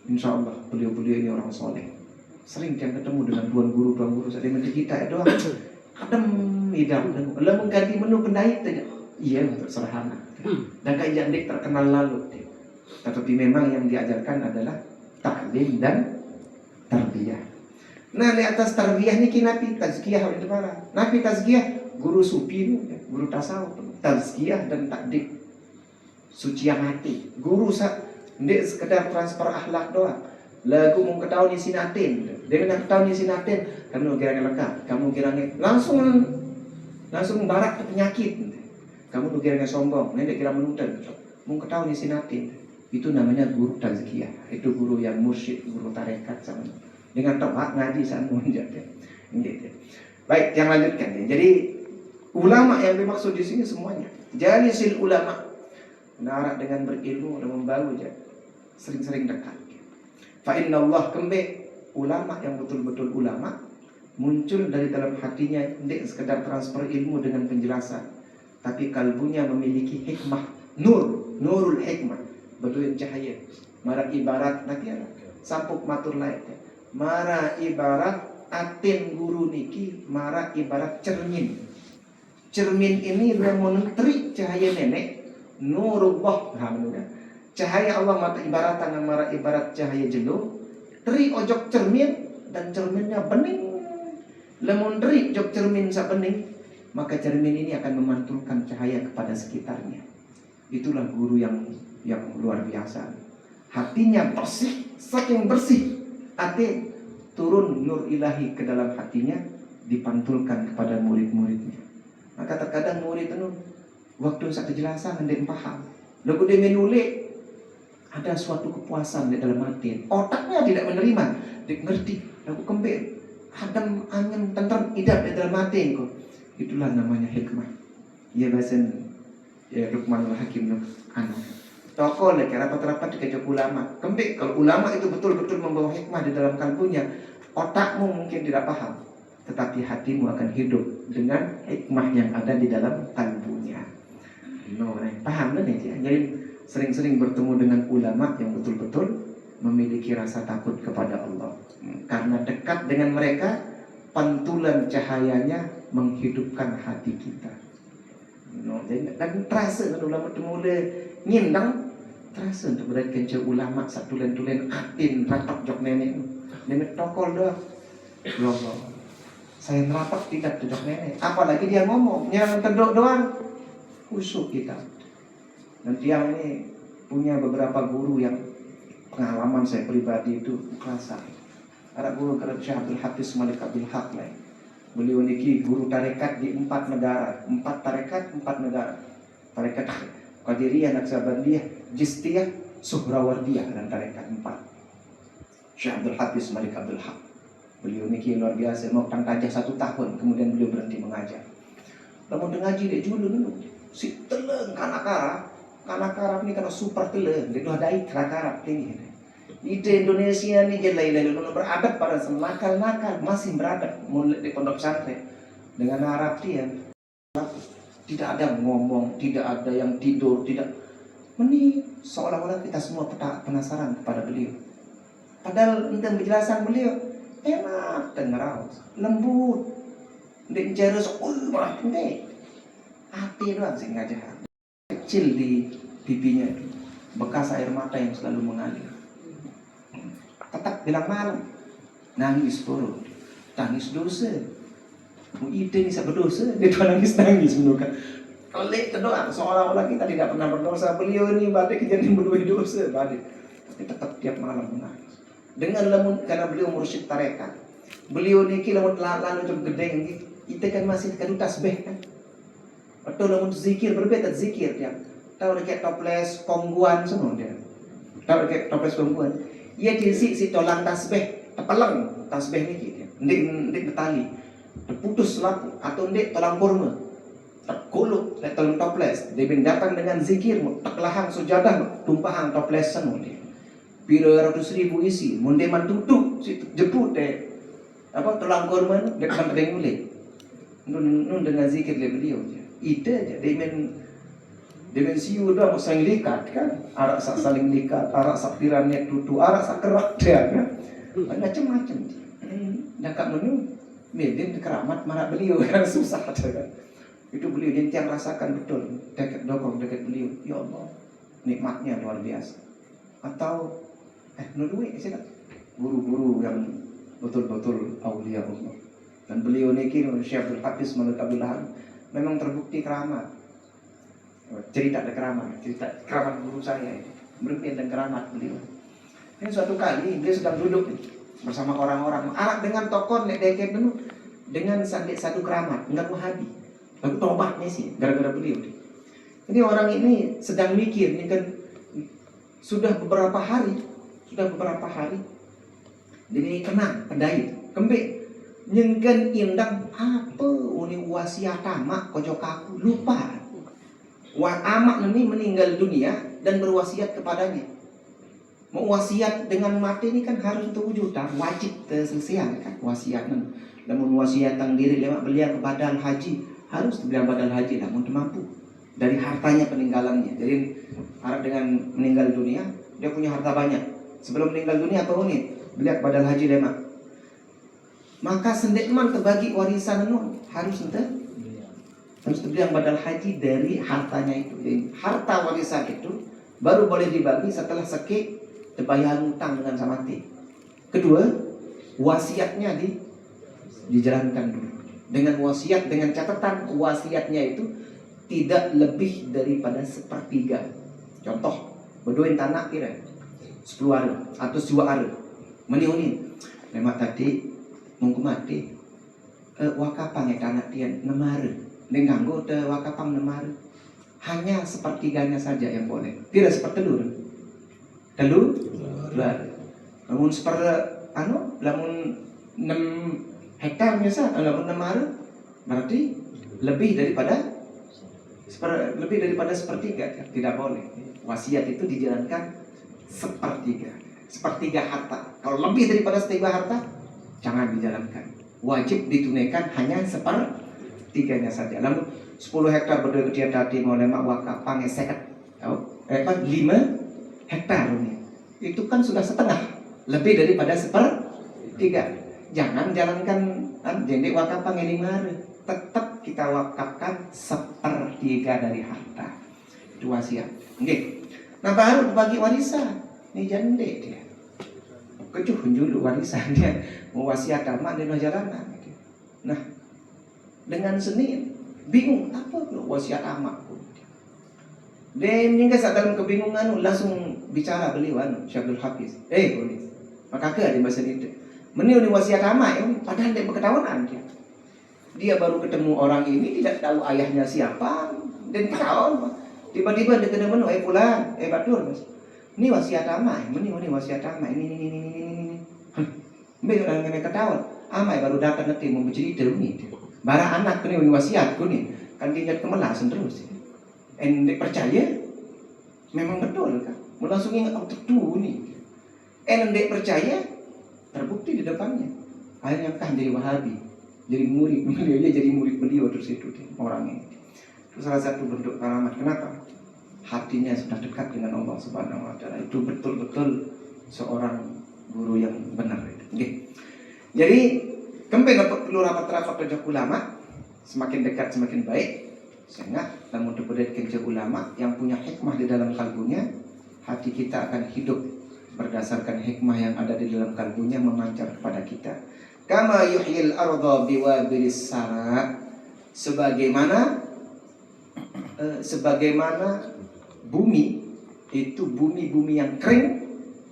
Insya Allah beliau-beliau ini orang soleh. Sering dia ketemu dengan tuan guru saya menteri kita doang. Kadang idam dan lamun ganti menu pendait aja. Iya untuk serhana. Dan kayak jandik terkenal lalu dia. Tetapi memang yang diajarkan adalah taklim dan tarbiyah. Nah di atas tarbiyah ini nabi tazkiyah itu para. Nabi tazkiyah guru sufi, guru tasawuf, tazkiyah dan takdik. Sucian hati. Guru ndek sekedar transfer akhlak doang. Lagu mau ketahui di sinatin. Dia nak ketahui di sinatin, kamu kira lengkap, kamu kira langsung barak ke penyakit. Kamu kira sombong, nanti kira menuntut. Mau ketahui di sinatin. Itu namanya guru tazkiyah. Itu guru yang mursyid, guru tarekat sama. Dengan topak ngaji sama menjaga. Gitu. Baik, yang lanjutkan ya. Jadi ulama yang dimaksud di sini semuanya. Jalisil ulama. Menarak dengan berilmu dan membawa aja. Sering-sering dekat. Fa inna Allah kembe ulama yang betul-betul ulama muncul dari dalam hatinya tidak sekedar transfer ilmu dengan penjelasan, tapi kalbunya memiliki hikmah, nurul hikmah, betul cahaya. Mara ibarat nanti ada sampuk matur lain. Mara ibarat atin guru niki, mara ibarat cermin. Cermin ini menerik cahaya nenek, nurullah, cahaya Allah mata ibarat tangan mara ibarat cahaya jelo. Teri ojok cermin dan cerminnya bening. Lemon teri ojok cermin sa bening, maka cermin ini akan memantulkan cahaya kepada sekitarnya. Itulah guru yang luar biasa. Hatinya bersih, saking bersih. Hati turun nur ilahi ke dalam hatinya, dipantulkan kepada murid-muridnya. Maka terkadang murid itu waktu saat kejelasan hendak paham. Lalu dia menulis ada suatu kepuasan di dalam hati. Otaknya tidak menerima, dia ngerti. Lalu kembali hadam angin tentram idap di dalam hati kok. Itulah namanya hikmah. Ya bahasan ya Luqmanul Hakim anak. Tokoh lah kira rapat-rapat dikejak ulama. Kembali kalau ulama itu betul-betul membawa hikmah di dalam kalbunya, otakmu mungkin tidak paham, tetapi hatimu akan hidup dengan hikmah yang ada di dalam kalbunya. Paham kan ya? Jadi sering-sering bertemu dengan ulama yang betul-betul memiliki rasa takut kepada Allah. Karena dekat dengan mereka, pantulan cahayanya menghidupkan hati kita. Dan terasa kan ulama mula nyindang, terasa untuk berikan ke ulama satu tulen atin rapat jok nenek. Nenek tokol dah. Ya Allah, saya merapat tidak jok nenek. Apalagi dia ngomong, yang terdok doang, khusyuk kita. Dan tiang ini punya beberapa guru yang pengalaman saya pribadi itu kerasa. Ada guru kerja Syekh Abdul Hafiz Malik Abdul Haq lain. Beliau niki guru tarekat di 4 negara, 4 tarekat 4 negara. Tarekat Qadiriyah, Naqsabandiyah, Jistiyah, Suhrawardiyah dan tarekat 4. Syekh Abdul Hafiz Malik Abdul Haq. Beliau niki luar biasa, mau tangkajah 1 tahun, kemudian beliau berhenti mengajar. Lalu ngaji dia dulu si teleng kanak-kanak ini karena super teleng, dia ada kanak-kanak tinggi. Di Indonesia ini jelai-jelai beradab pada nakal-nakal masih beradab mulai di pondok pesantren dengan Arab dia Tidak ada ngomong, tidak ada yang tidur, tidak. Ini seolah-olah kita semua penasaran kepada beliau. Padahal tentang penjelasan beliau enak dengar, lembut. Ndek bicara malah pendek. Hati doang sih ngajak. Kecil di pipinya itu, bekas air mata yang selalu mengalir. Tetap bilang malam, nangis turun, tangis dosa. Ide ini saya berdosa, dia tuh nangis menurut. Pelik doang, seolah-olah kita tidak pernah berdosa. Beliau ini balik kejadian berdua dosa, balik. Tapi tetap tiap malam menangis. Dengan lamun karena beliau mursyid tarekat. Beliau niki lamun lalu jam gede ini, kita kan masih kadu tasbih kan. Atau lamun zikir berbeda zikir dia. Tahu dekat toples kongguan semua dia. Tahu dekat toples kongguan. Ia diisi si tolang tasbih, tepeleng tasbih niki dia. Ndik betali. Terputus laku atau ndik tolang kurma. Terkuluk lek tolang toples. Dia datang dengan zikir, teklahang sujadah tumpahan toples semua dia. Pira ratus ribu isi, munde man tutup, jeput deh. Apa tulang kurma dek sampai mulai. Nun dengan zikir dia beliau je. Ide aja demen siu dah saling likat kan. Arak sak saling likat, arak sak pirannya tutu, arak sak kerak dia kan. Macam-macam. Dak menu medin keramat marah beliau kan susah aja kan. Itu beliau yang rasakan betul dekat dokong dekat beliau. Ya Allah, nikmatnya luar biasa. Atau nudui sih guru-guru yang betul-betul aulia Allah. Dan beliau niki Syekh Hafiz Malik Abdullah memang terbukti keramat. Cerita ada keramat, cerita keramat guru saya ini. Berbeda dengan keramat beliau. Ini suatu kali dia sedang duduk bersama orang-orang, arak dengan tokoh deket penuh dengan satu keramat, enggak Wahabi. Lalu tobatnya sih gara-gara beliau. Jadi orang ini sedang mikir, ini kan sudah beberapa hari jadi kena pendai kembali nyengken indang apa uni wasiat amak kojok aku lupa amak ini meninggal dunia dan berwasiat kepadanya. Mau wasiat dengan mati ini kan harus terwujud, wajib terselesaikan kan wasiat. Namun wasiat tang diri lewat beliau kepada haji harus beliau badal haji namun mampu dari hartanya peninggalannya. Jadi harap dengan meninggal dunia dia punya harta banyak. Sebelum meninggal dunia apa ini? Beliau badal haji lemak. Maka sendekman terbagi warisan nun harus beliau badal haji dari hartanya itu. Jadi, harta warisan itu baru boleh dibagi setelah sekik terbayar hutang dengan samati. Kedua, wasiatnya dijalankan dulu. Dengan wasiat, dengan catatan wasiatnya itu tidak lebih daripada sepertiga. Contoh, berdoain tanah kira 10 hari atau 2 hari. Meniuni. Lemak tadi mungkin mati. Wakapang ya tanah dia 6 hari. Dengango te wakapang 6 hari. Hanya sepertiganya saja yang boleh. Tidak sepertelur. Telur. Namun lamun 6 hektar misalnya, lamun 6 hari berarti lebih daripada sepertiga. Tidak boleh. Wasiat itu dijalankan sepertiga harta. Kalau lebih daripada sepertiga harta, jangan dijalankan. Wajib ditunaikan hanya sepertiganya saja. Lalu 10 hektar berdua dia tadi mau lemak wakapang seket 5 hektar ini. Itu kan sudah setengah, lebih daripada sepertiga. Jangan jalankan jadi wakapang 5 hari. Tetap kita wakafkan sepertiga dari harta. Itu wasiat. Oke. Nah baru bagi warisan. Ini jande dia. Kecuh dulu warisannya. Mau wasiat amak dia jalanan. Nah dengan Senin bingung apa wasiat amak. Dan hingga saat dalam kebingungan langsung bicara beliau Syekh Hafiz. Boleh. Maka ke di bahasa itu. Meniuni wasiat amak ya. Padahal dia berketahuan dia. Dia baru ketemu orang ini tidak tahu ayahnya siapa dan ketahuan. Tiba-tiba dia kena menu, pulang, batur mas. Ini wasiat amai, ini wasiat amai, ini. Mbak orang kena ketahuan, amai baru datang nanti mau bercerita ini. Barang anak kena wasiatku nih, kan dia kemelasan terus. Dia percaya, memang betul kan. Mau langsung ingat betul nih. Dia percaya, terbukti di depannya. Akhirnya kan jadi Wahabi, jadi murid beliau, dia jadi murid beliau terus itu orang ini. Itu salah satu bentuk karamat. Kenapa? Hatinya sudah dekat dengan Allah Subhanahu wa taala. Itu betul-betul seorang guru yang benar. Oke. Jadi kembali perlu rapat-rapat kerja ulama, semakin dekat semakin baik. Sehingga namun kemudian kerja ulama yang punya hikmah di dalam kalbunya, hati kita akan hidup berdasarkan hikmah yang ada di dalam kalbunya memancar kepada kita. Kama yuhyil arda biwabilis sara, sebagaimana bumi itu bumi yang kering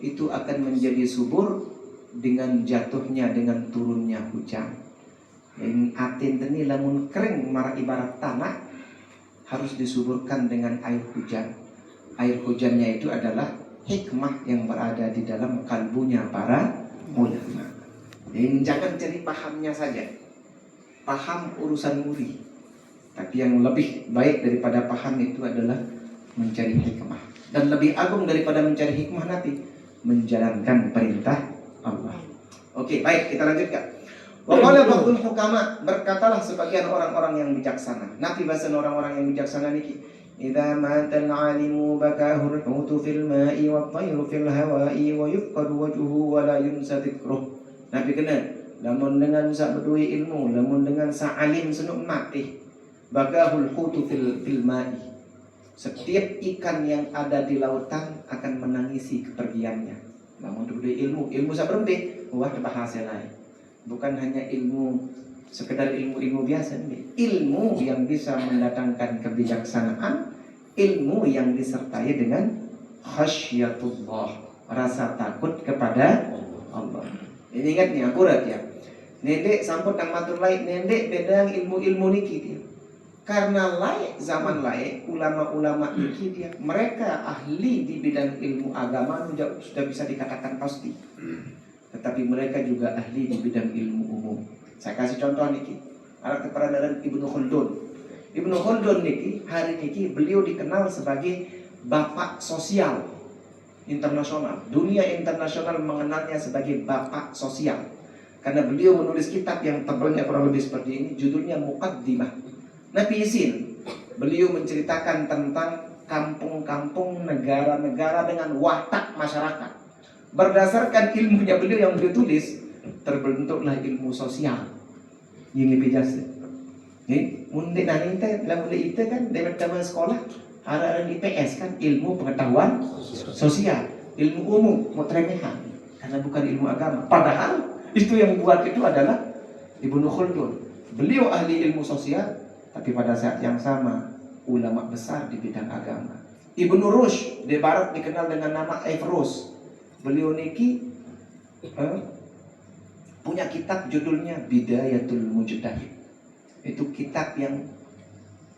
itu akan menjadi subur dengan jatuhnya, dengan turunnya hujan. Yang atin teni lamun kering marah ibarat tanah harus disuburkan dengan air hujan. Air hujannya itu adalah hikmah yang berada di dalam kalbunya para ulama. Dan jangan cari pahamnya saja, paham urusan muri. Tapi yang lebih baik daripada paham itu adalah mencari hikmah. Dan lebih agung daripada mencari hikmah nanti menjalankan perintah Allah. Oke, baik, kita lanjutkan. Wa qala ba'dul hukama, berkatalah sebagian orang-orang yang bijaksana. Nabi bahasa orang-orang yang bijaksana niki, idza matal alimu bakahu al-hutu fil ma'i wa at-tayru fil hawa'i wa yufqadu wajhuhu wa la yunsa dhikruh. Nabi kena lamun dengan sa bedui ilmu, lamun dengan sa alim senuk mati, bakahul hutu fil ma'i. Setiap ikan yang ada di lautan akan menangisi kepergiannya. Lamun bedui ilmu sa berembe, wah bahasa lain. Bukan hanya ilmu sekedar ilmu biasa, ilmu yang bisa mendatangkan kebijaksanaan, ilmu yang disertai dengan khasyatullah, rasa takut kepada Allah. Ini ingat nih, akurat ya. Nendek sampun kang matur laik, nendek bedang ilmu niki dia. Karena laik zaman laik, ulama-ulama niki dia, mereka ahli di bidang ilmu agama sudah bisa dikatakan pasti. Tetapi mereka juga ahli di bidang ilmu umum. Saya kasih contoh niki, alat keperadaran Ibnu Khaldun. Ibnu Khaldun niki, hari niki beliau dikenal sebagai bapak sosial internasional. Dunia internasional mengenalnya sebagai bapak sosial. Karena beliau menulis kitab yang tebalnya kurang lebih seperti ini, judulnya Muqaddimah. Nabi Isin, beliau menceritakan tentang kampung-kampung, negara-negara dengan watak masyarakat. Berdasarkan ilmunya beliau yang beliau tulis, terbentuklah ilmu sosial. Yang lebih jasa. Mundik nani itu, lamun itu kan dari zaman sekolah, ada IPS kan, ilmu pengetahuan sosial, ilmu umum, mutremehan, karena bukan ilmu agama. Padahal itu yang buat itu adalah Ibnu Khaldun. Beliau ahli ilmu sosial, tapi pada saat yang sama ulama besar di bidang agama. Ibnu Rushd di barat dikenal dengan nama Averroes. Beliau niki punya kitab judulnya Bidayatul Mujtahid. Itu kitab yang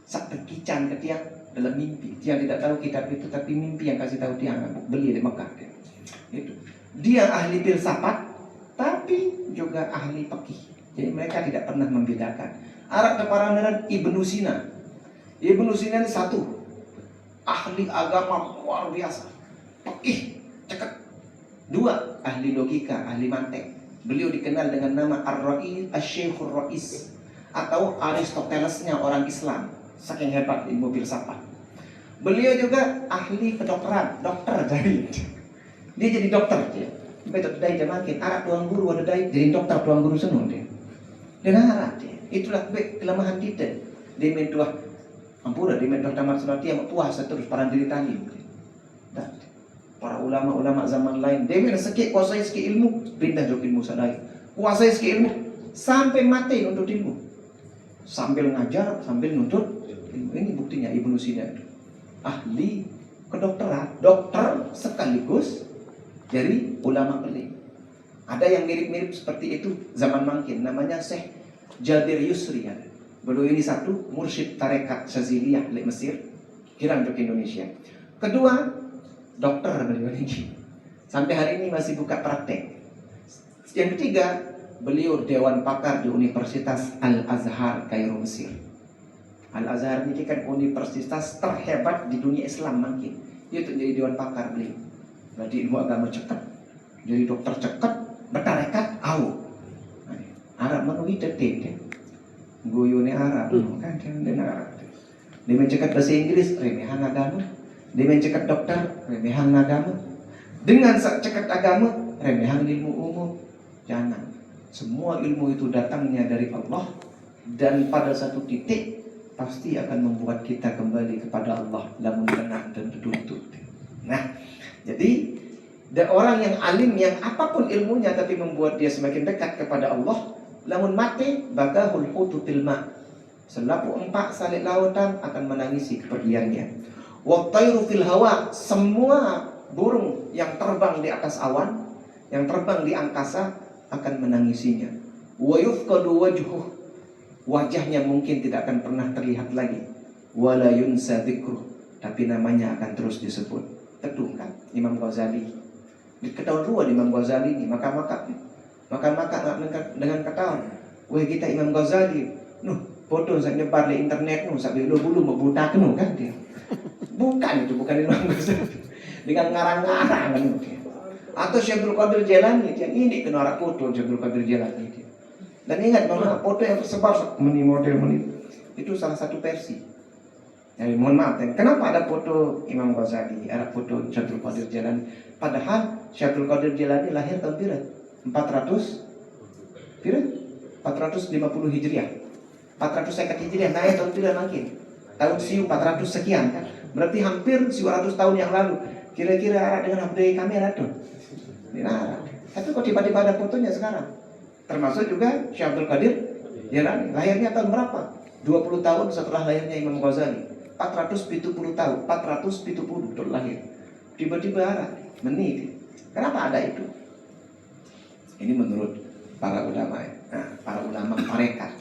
sak terkican ke tiang dalam mimpi. Dia tidak tahu kitab itu, tapi mimpi yang kasih tahu dia beli di Mekah. Itu. Dia ahli filsafat, tapi juga ahli fikih. Jadi mereka tidak pernah membedakan. Arab keparangan Ibnu Sina. Ibnu Sina ini satu, ahli agama luar biasa, fikih cekak. Dua, ahli logika, ahli mantek. Beliau dikenal dengan nama Ar-Ra'is, Asy-Syekhur Ra'is, atau Aristotelesnya orang Islam. Saking hebat ilmu filsafat. Beliau juga ahli kedokteran, dokter jadi. Dia jadi dokter dia. Betul dai makin Arab tuang guru ada dai jadi dokter tuang guru senun dia. Dan Arab dia. Itulah kelemahan kita. Dia mentuah ampura, dia mentuah tamat sunati yang puasa terus para diri tani. Para ulama-ulama zaman lain, dia mana sekik kuasai sekik ilmu, pindah jok ilmu sadai. Kuasai sekik ilmu sampai mati nuntut ilmu. Sambil ngajar, sambil nuntut ilmu. Ini buktinya Ibnu Sina. Ahli kedokteran, dokter sekaligus dari ulama pelik. Ada yang mirip-mirip seperti itu zaman mangkin, namanya Syekh Jabir Yusri. Beliau ini satu mursyid tarekat Syaziliyah di Mesir, kirang ke Indonesia. Kedua, dokter beliau ini. Sampai hari ini masih buka praktek. Yang ketiga, beliau dewan pakar di Universitas Al-Azhar Kairo Mesir. Al-Azhar ini kan universitas terhebat di dunia Islam mungkin. Dia itu jadi dewan pakar beliau. Berarti ilmu agama cekat, jadi dokter cekat, bertarekat, Arab menui detik, goyone Arab, kan dan Arab. Dia mencekat bahasa Inggris, remehan agama. Dia mencekat dokter, remehan agama. Dengan cekat agama, remehan ilmu umum. Jangan. Semua ilmu itu datangnya dari Allah, dan pada satu titik pasti akan membuat kita kembali kepada Allah, lamun tenang dan bertuntut. Nah, jadi orang yang alim, yang apapun ilmunya tapi membuat dia semakin dekat kepada Allah, lamun mati bagahul hutu tilma, selaku empak salik lautan akan menangisi kepergiannya. Wa tayru fil hawa, semua burung yang terbang di atas awan, yang terbang di angkasa akan menangisinya. Wa yufqadu wajhuh, wajahnya mungkin tidak akan pernah terlihat lagi. Wala yunsa dzikruh, tapi namanya akan terus disebut. Teduh kan Imam Ghazali. Ketahuan ruan Imam Ghazali ini, maka dengan ketahuan. Wah kita Imam Ghazali, foto saya nyebar di internet sampai bulu membutakan kan dia. Bukan Imam Ghazali. Dengan ngarang-ngarang kan dia. Atau Syaikhul Qadir Jailani, dia ini kena arak foto Syaikhul Qadir Jailani dia. Dan ingat bahwa foto yang tersebar model itu salah satu versi. Jadi mohon maaf, kenapa ada foto Imam Ghazali, ada foto Syaikhul Qadir Jailani? Padahal Syaikhul Qadir Jailani lahir tahun berapa? 450 Hijriah. 450 Hijriah, naik tahun berapa makin? Tahun 400 sekian kan? Berarti hampir 100 tahun yang lalu. Kira-kira arah dengan update kamera tuh. Nah, tapi kok tiba-tiba ada fotonya sekarang? Termasuk juga Syaikhul Qadir Jailani. Lahirnya tahun berapa? 20 tahun setelah lahirnya Imam Ghazali. 470 tahun, 470 betul lahir. Tiba-tiba arah menit. Kenapa ada itu? Ini menurut para ulama. Nah, para ulama tarekat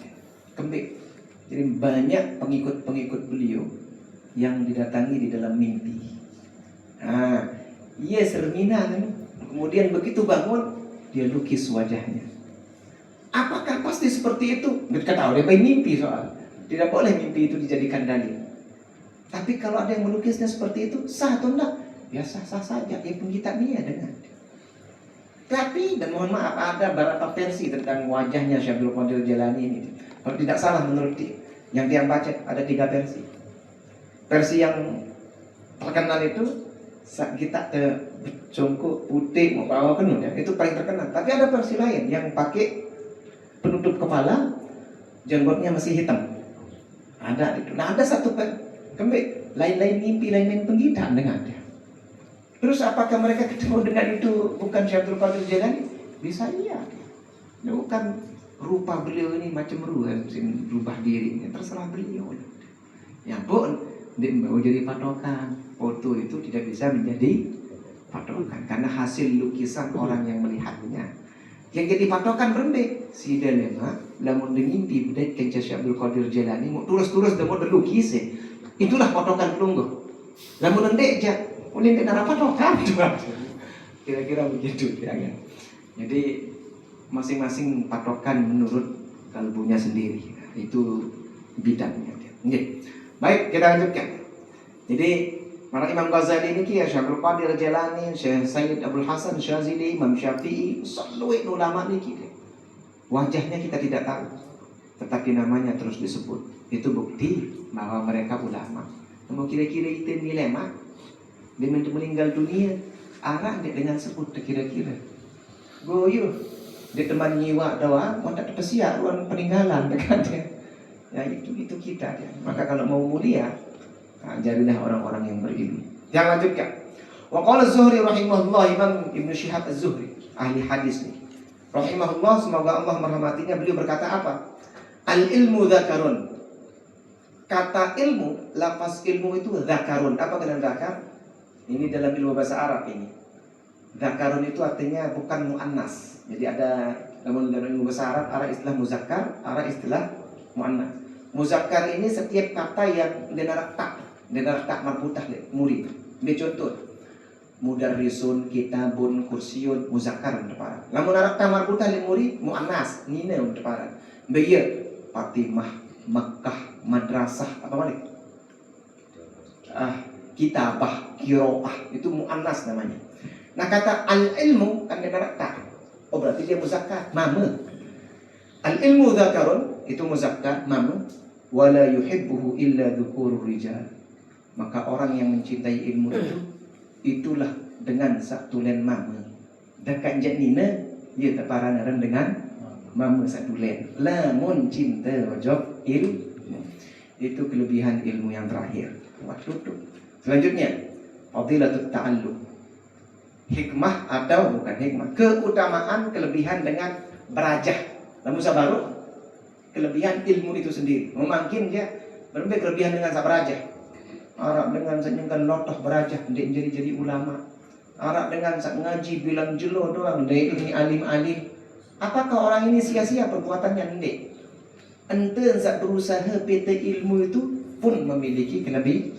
kembik. Jadi banyak pengikut-pengikut beliau yang didatangi di dalam mimpi. Nah, ia sermina kan? Kemudian begitu bangun, dia lukis wajahnya. Apakah pasti seperti itu? Kita tahu dia mimpi soal. Tidak boleh mimpi itu dijadikan dalil. Tapi kalau ada yang melukisnya seperti itu, sah atau enggak? Ya sah-sah saja. Ya pengkitabnya dengan. Tapi, dan mohon maaf, ada beberapa versi tentang wajahnya Syaikhul Qadir Jailani ini. Kalau tidak salah menurut yang dia baca, ada 3 versi. Versi yang terkenal itu, kita congkok putih mau bawa penuh ya, itu paling terkenal. Tapi ada versi lain yang pakai penutup kepala, jenggotnya masih hitam. Ada itu. Nah, ada satu kembali lain-lain mimpi, lain-lain penggitaan dengan dia. Terus apakah mereka ketemu dengan itu bukan Syaikhul Qadir Jailani? Bisa iya. Bukan rupa beliau ini macam rubah diri. Terserah beliau. Ya pun, dia mau jadi patokan. Foto itu tidak bisa menjadi patokan karena hasil lukisan orang yang melihatnya. Yang jadi patokan berende si dilema lamun ngimpi bedai kenca Syaikhul Qadir Jailani mau terus-terus demo lukis itulah patokan pelungguh. Lamun ndek ja ulin ndek patokan kira-kira begitu ya kan. Jadi masing-masing patokan menurut kalbunya sendiri. Itu bidangnya dia. Nggih. Baik, kita lanjutkan. Jadi para Imam Ghazali ini ya Syaikhul Qadir Jailani, Syekh Sayyid Abdul Hasan Syazili, Imam Syafi'i, seluruh ulama niki. Wajahnya kita tidak tahu, tetapi namanya terus disebut. Itu bukti bahwa mereka ulama. Mau kira-kira itu dilema, dia meninggal dunia, arah dia dengan sebut kira-kira. Goyo, dia teman nyiwa doang, mau tak terpesiak ruang peninggalan dekatnya. Ya itu kita ya. Maka kalau mau mulia, jadilah orang-orang yang berilmu. Yang lanjutkan. Wa qala Az-Zuhri rahimahullah, Imam Ibnu Syihab Az-Zuhri, ahli hadis nih. Rahimahullah, semoga Allah merahmatinya, beliau berkata apa? Al-ilmu dzakarun. Kata ilmu, lafaz ilmu itu dzakarun. Apa kata dzakar? Ini dalam ilmu bahasa Arab ini. Dzakarun itu artinya bukan muannas. Jadi ada dalam ilmu bahasa Arab, ada istilah muzakkar, ada istilah muannas. Muzakkar ini setiap kata yang denarak tak marbutah murid. Ini contoh. Mudarrisun, kitabun, kursiun, muzakkar untuk para. Lamun arak tak marbutah murid, muannas, nina untuk para. Bayar, Fatimah, Makkah, madrasah, apa balik? Kitabah, kiroah, itu muannas namanya. Nah kata al-ilmu kan denarak tak. Oh berarti dia muzakkar, mama. Al-ilmu dzakarun itu muzakkar, mama. wala yuhibbuhu illa dzukurur rijal. Maka orang yang mencintai ilmu itu, itulah dengan satulen mama. Dekat janina dia terparan dengan mama satulen. Lamun cinta ojok ilmu. Itu kelebihan ilmu yang terakhir. Waktu itu. Selanjutnya, fadilatut ta'allum. Hikmah atau bukan hikmah, keutamaan kelebihan dengan berajah. Namun sabaru kelebihan ilmu itu sendiri. Mungkin dia berbeda kelebihan dengan sabarajah. Arab dengan senyumkan lotoh berajah, dia jadi ulama. Arab dengan sak ngaji bilang jelo doang, dia ini alim-alim. Apakah orang ini sia-sia perbuatannya? Tidak. Ente sak berusaha PT ilmu itu pun memiliki kelebihan.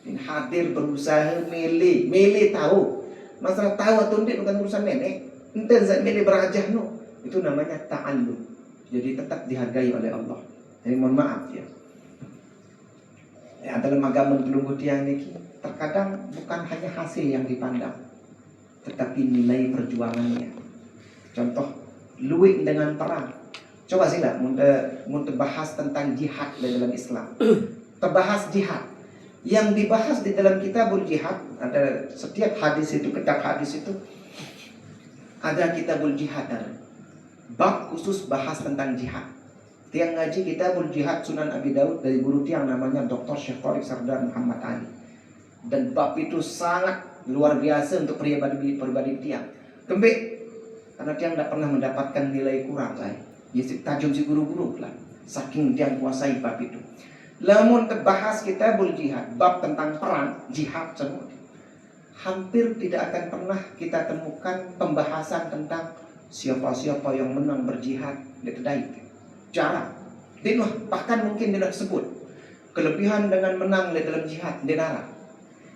Hadir berusaha mele tahu. Masalah tahu atau tidak bukan urusan nenek. Ente sak mele berajah no. Itu namanya ta'allum. Jadi tetap dihargai oleh Allah. Jadi mohon maaf ya. Dalam agama pelunggu tiang ini terkadang bukan hanya hasil yang dipandang, tetapi nilai perjuangannya. Contoh, luwih dengan perang. Coba sila, mun bahas tentang jihad dalam Islam. Terbahas jihad. Yang dibahas di dalam kitabul jihad, ada setiap hadis itu, kitab hadis itu ada kitabul jihad. Bab khusus bahas tentang jihad. Tiang ngaji kitabul jihad Sunan Abi Daud dari guru tiang namanya Dr. Syekh Tariq Sardar Muhammad Ali. Dan bab itu sangat luar biasa untuk pribadi tiang. Kembali karena tiang tidak pernah mendapatkan nilai kurang saya. Yaitu tajam si guru-guru lah. Saking tiang kuasai bab itu. Lamun terbahas kitabul jihad, bab tentang perang, jihad semua. Hampir tidak akan pernah kita temukan pembahasan tentang siapa-siapa yang menang berjihad di kedai. Jarang. Bahkan mungkin tidak sebut kelebihan dengan menang di dalam jihad di darat.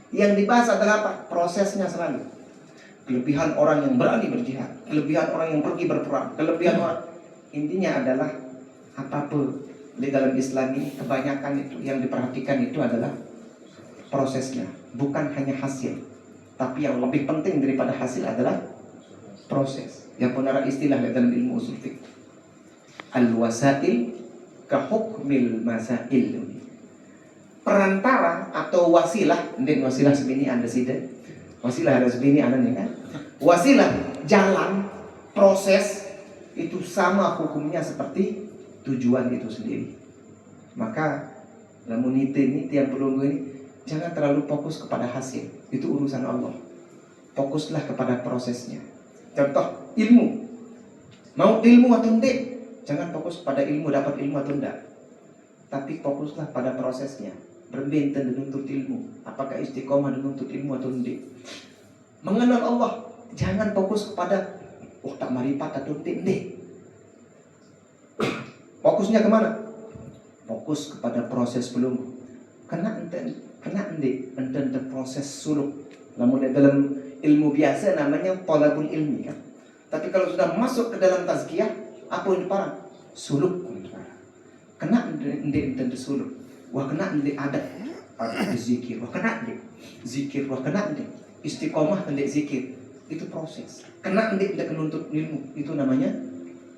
Yang dibahas adalah apa? Prosesnya selalu. Kelebihan orang yang berani berjihad, kelebihan orang yang pergi berperang, kelebihan orang. Intinya adalah apapun di dalam Islam ini kebanyakan itu yang diperhatikan itu adalah prosesnya, bukan hanya hasil. Tapi yang lebih penting daripada hasil adalah proses. Yang benar istilah dalam ilmu usul fiqh, al-wasail ka hukmil masail. Perantara atau wasilah, dan wasilah sebini anda sida. Wasilah ada sebini anda nih kan. Wasilah jalan, proses itu sama hukumnya seperti tujuan itu sendiri. Maka lamun ini yang perlu ini jangan terlalu fokus kepada hasil. Itu urusan Allah. Fokuslah kepada prosesnya. Contoh ilmu. Mau ilmu atau tidak? Jangan fokus pada ilmu, dapat ilmu atau tidak. Tapi fokuslah pada prosesnya. Berbenta menuntut ilmu. Apakah istiqomah menuntut ilmu atau tidak? Mengenal Allah. Jangan fokus kepada tak marifat atau tidak. Fokusnya kemana? Fokus kepada proses belum. Kena ente proses suluk. Namun dalam ilmu biasa namanya talabul ilmi kan. Tapi kalau sudah masuk ke dalam tazkiyah, apa yang diparang? Suluk. Kena ente suluk. Wah kena ente adat zikir. Wah kena ente zikir. Wah kena ente istiqomah ente zikir. Itu proses. Kena ente menuntut ilmu. Itu namanya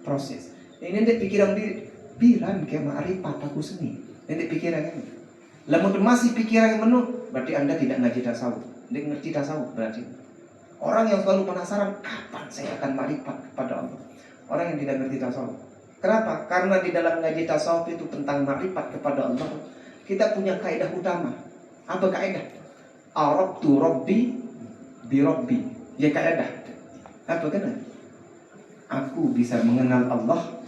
proses. Ini ente pikiran diri. Pikiran kayak ma'rifat aku seni. Ente pikiran ini. Lamun masih pikiran yang penuh, berarti anda tidak ngaji tasawuf. Dia ngerti tasawuf berarti. Orang yang selalu penasaran kapan saya akan ma'rifat kepada Allah. Orang yang tidak ngerti tasawuf. Kenapa? Karena di dalam ngaji tasawuf itu tentang ma'rifat kepada Allah, kita punya kaidah utama. Apa kaidah? Arabtu Rabbi bi Rabbi. Ya kaidah. Apa kena? Aku bisa mengenal Allah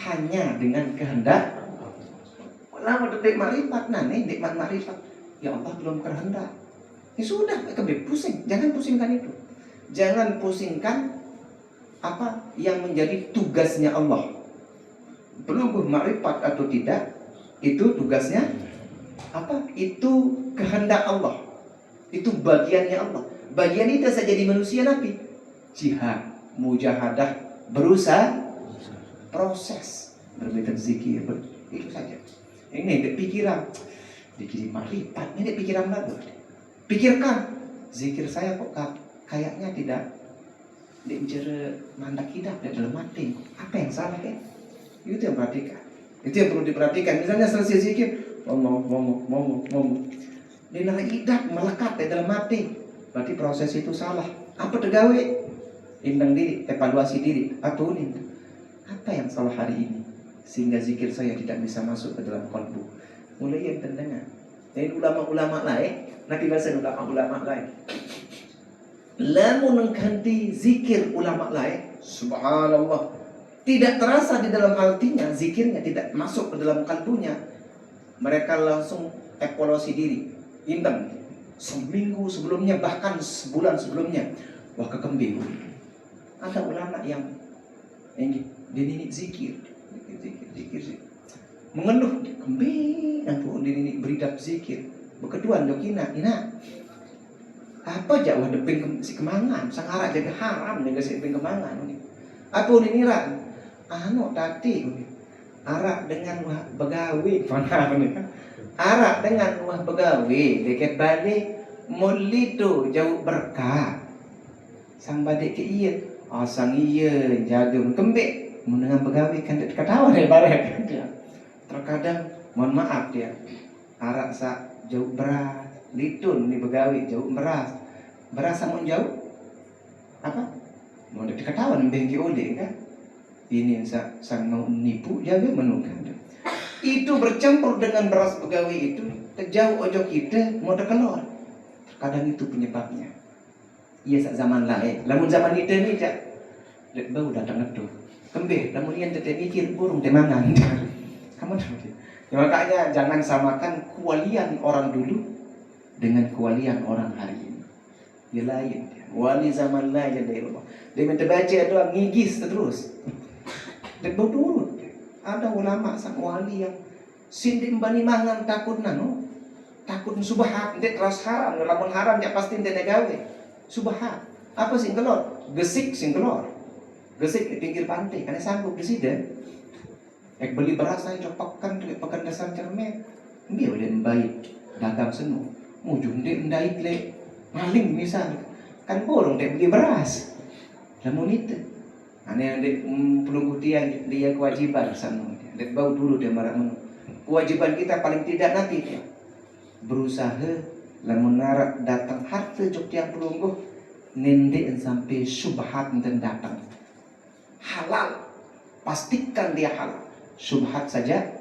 hanya dengan kehendak. Lama detik ma'rifat nane, nikmat ma'rifat. Ya Allah belum kehendak. Ya sudah, kebeb pusing. Jangan pusingkan itu. Jangan pusingkan apa yang menjadi tugasnya Allah. Belum ma'rifat atau tidak, itu tugasnya apa? Itu kehendak Allah. Itu bagiannya Allah. Bagian itu saja jadi manusia Nabi. Jihad, mujahadah, berusaha, proses, berbeda zikir, itu saja. Ini pikiran, dikirim ma'rifat, ini pikiran baru. Pikirkan, zikir saya kok kayaknya tidak diincer mandak hidup dan dalam mati. Apa yang salah kan? Itu yang perhatikan. Itu yang perlu diperhatikan. Misalnya selesai zikir, ngomong. Di idak melekat di dalam hati. Berarti proses itu salah. Apa tegawe? Indang diri, evaluasi diri. Atau ini, apa yang salah hari ini sehingga zikir saya tidak bisa masuk ke dalam kalbu? Mulai yang terdengar. Jadi ulama-ulama lain, nanti bahasa ulama-ulama lain. Lamun mengganti zikir ulama lain, subhanallah, tidak terasa di dalam hatinya, zikirnya tidak masuk ke dalam kalbunya. Mereka langsung evaluasi diri, indang seminggu sebelumnya, bahkan sebulan sebelumnya. Wah, kekembing. Ada ulama yang dininik zikir. Mengeluh kembing dan pun dininik beridap zikir. Bekeduan dokina, apa jauh deping si kemangan, sangara jaga haram jaga si deping kemangan. Apa ini rak? Tadi arak dengan wah begawi, mana ni? Arak dengan wah begawi, deket balik mulito jauh berkah. Sang badik ke iya, sang iya jaga kembik, mendengar begawi kan ketawa dari barek dia. Terkadang mohon maaf dia, arak sa jauh beras, litun ni begawi jauh beras, sama jauh apa? Mau diketahuan bengki oleh kan? Ini sang mau nipu jaga menunggang. Itu bercampur dengan beras begawi itu terjauh ojo kita mau keluar. Terkadang itu penyebabnya. Iya sak zaman lain. Lamun zaman kita ni jak, dek bau datang itu. Kembe, lamun ian tete mikir burung temangan. Kamu tahu dia. Ya, makanya jangan samakan kewalian orang dulu dengan kewalian orang hari ini. Dia lain. Wali zaman lain dari Allah. Dia minta baca doang ngigis terus. Dek bau turun. Ada ulama sang wali yang sindim bani mangan takut nano. Takut subhat, dia terus haram. Lamun haram ya pasti dia gawe. Subhat. Apa sing kelor? Gesik sing kelor. Gesik di pinggir pantai karena sanggup di sini. Beli beras saya copakkan pekan dasar cermet. Dia boleh baik dagang senu. Mujung dia ndait le maling misal. Kan borong dia beli beras. Lamun itu. Ane dek pelunggu dia kewajiban sana. Dek bau dulu dia marah menu. Kewajiban kita paling tidak nanti dia berusaha lamun narak datang harta jok tiang pelunggu nendek sampai subhat dan datang halal, pastikan dia halal. Subhat saja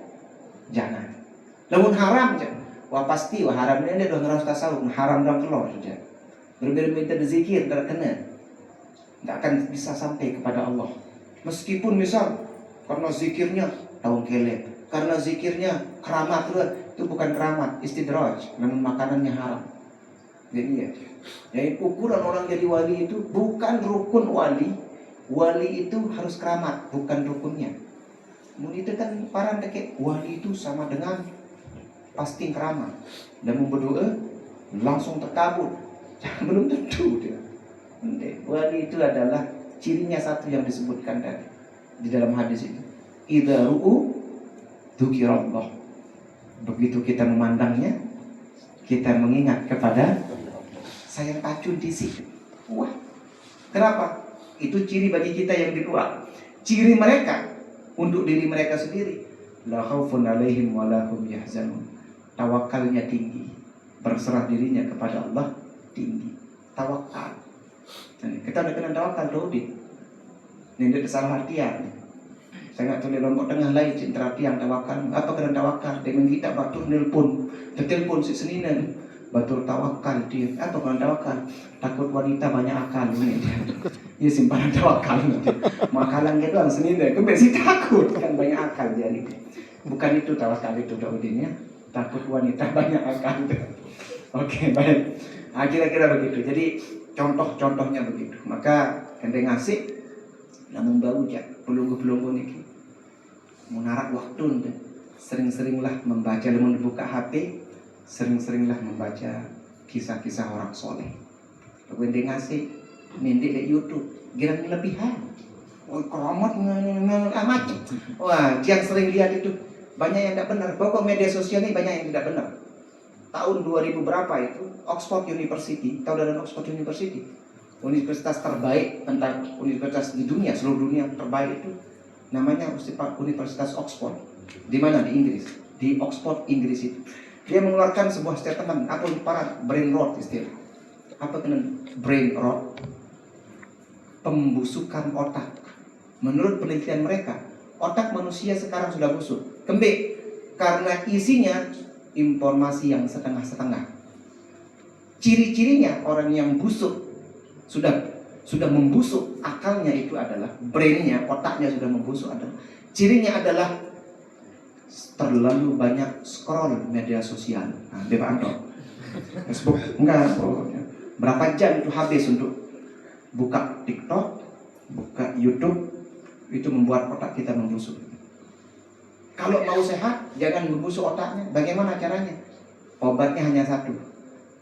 jangan. Lamun haram je, wah pasti wah haram ni dia doang harus tasawuf, haram doang keluar saja. Berbeda minta berzikir terkena, tidak akan bisa sampai kepada Allah. Meskipun misal karena zikirnya tahun kelep, karena zikirnya keramat itu bukan keramat, istidraj, namun makanannya haram. Jadi ya, jadi ukuran orang jadi wali itu bukan rukun wali. Wali itu harus keramat, bukan rukunnya. Kemudian itu kan para deket wali itu sama dengan pasti keramat. Dan mau berdoa langsung terkabul. Belum tentu dia. Wali itu adalah cirinya satu yang disebutkan tadi di dalam hadis itu. Idza ru'u dzukirallah. Begitu kita memandangnya, kita mengingat kepada sayang pacun di situ. Wah, kenapa? Itu ciri bagi kita yang di luar. Ciri mereka untuk diri mereka sendiri. La khaufun alaihim wa la hum yahzanun. Tawakalnya tinggi, berserah dirinya kepada Allah tinggi. Tawakal. Kita udah kenal tawakal Rodi. Ini dia kesalahan artian. Saya nggak tulis lombok tengah lain cinta tiang tawakal. Apa kena tawakal? Dengan kita batur nelpon, telepon si seninan. Batur tawakal dia. Apa kena tawakal? Takut wanita banyak akal ini dia. Ya simpanan tawakal nanti. Makalan gitu ang seninan. Kebesi takut kan banyak akal jadi. Bukan itu tawakal itu Daudinnya. Takut wanita banyak akal. Oke, baik. Nah, kira-kira begitu. Jadi contoh-contohnya begitu. Maka ente ngasih namun bau jak pelunggu-pelunggu niki menarak waktu ente. Sering-seringlah membaca, namun buka HP, sering-seringlah membaca kisah-kisah orang soleh. Lalu ente ngasih nindik di YouTube, girang lebihan. Oh, keramat macam. Wah, yang sering lihat itu banyak yang tidak benar. Pokok media sosial ini banyak yang tidak benar. Tahun 2000 berapa itu Oxford University, tahu dari Oxford University, universitas terbaik, tentang universitas di dunia, seluruh dunia terbaik itu namanya Universitas Oxford. Di mana? Di Inggris. Di Oxford, Inggris itu. Dia mengeluarkan sebuah statement atau para brain rot istilah. Apa kena brain rot? Pembusukan otak. Menurut penelitian mereka, otak manusia sekarang sudah busuk, kembik, karena isinya informasi yang setengah-setengah. Ciri-cirinya orang yang busuk sudah membusuk akalnya itu adalah brainnya, otaknya sudah membusuk adalah cirinya adalah terlalu banyak scroll media sosial. Nah, dia Pak Facebook enggak, berapa jam itu habis untuk buka TikTok, buka YouTube, itu membuat otak kita membusuk. Kalau mau sehat, jangan membusuk otaknya. Bagaimana caranya? Obatnya hanya satu,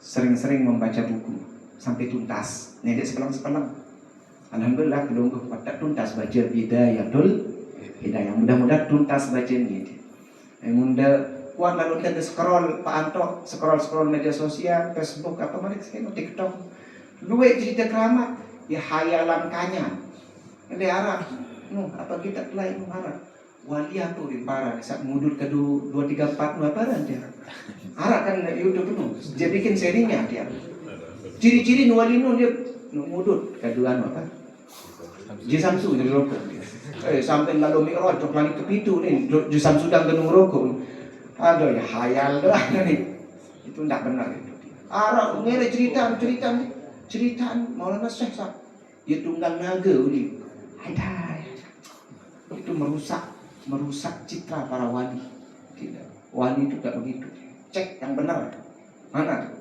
sering-sering membaca buku sampai tuntas. Ini dia sepelang-sepelang. Alhamdulillah belum otak tuntas baca Bidayatul Hidayah. Mudah-mudahan tuntas baca ini. Mudah kuat lalu kita scroll Pak Anto, scroll media sosial, Facebook apa mana sekarang TikTok. Luwe cerita keramat, ya hayalan kanya. Ini Arab. Apa kita lain Arab. Wali apa di parah saat mudut ke 2 3 4 apa dia. Arab kan YouTube penuh. Dia bikin serinya dia. Ciri-ciri wali dia mudut kedua apa? Jisamsu jadi rokok dia. Sampai lalu mi'raj cok langit kepitu nih, Jisamsu dan genung rokok. Aduh ya hayal dah nih. Itu enggak benar itu. Arab ngere ceritaan Maulana Syekh Sa'ad. Dia tunggang naga ni. Itu merusak citra para wali. Tidak. Wali itu tak begitu. Cek yang benar. Mana?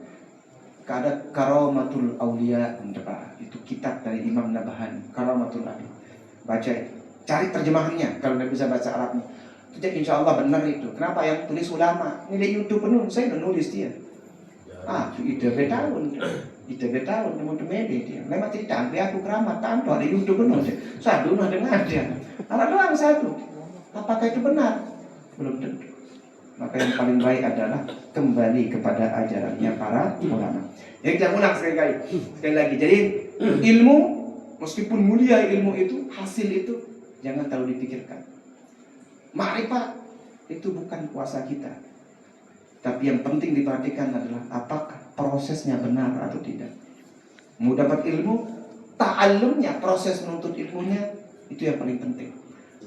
Ada Karamatul Aulia, itu kitab dari Imam Nabhani, Karamatul Aulia. Baca, cari terjemahannya kalau tidak bisa baca Arabnya. Jadi insya Allah benar itu. Kenapa yang tulis ulama? Ini di YouTube penuh, saya udah nulis dia. Itu ide tahun untuk media dia. Memang cerita, aku keramat tanpa ada YouTube penuh. Satu nah dengar dia. Ada doang satu. Apakah itu benar? Belum tentu. Maka yang paling baik adalah kembali kepada ajarannya para ulama. Jadi kita ulang sekali lagi. Jadi ilmu, meskipun mulia ilmu itu, hasil itu jangan terlalu dipikirkan. Ma'rifat itu bukan kuasa kita. Tapi yang penting diperhatikan adalah apakah prosesnya benar atau tidak. Mau dapat ilmu, ta'allumnya, proses menuntut ilmunya, itu yang paling penting.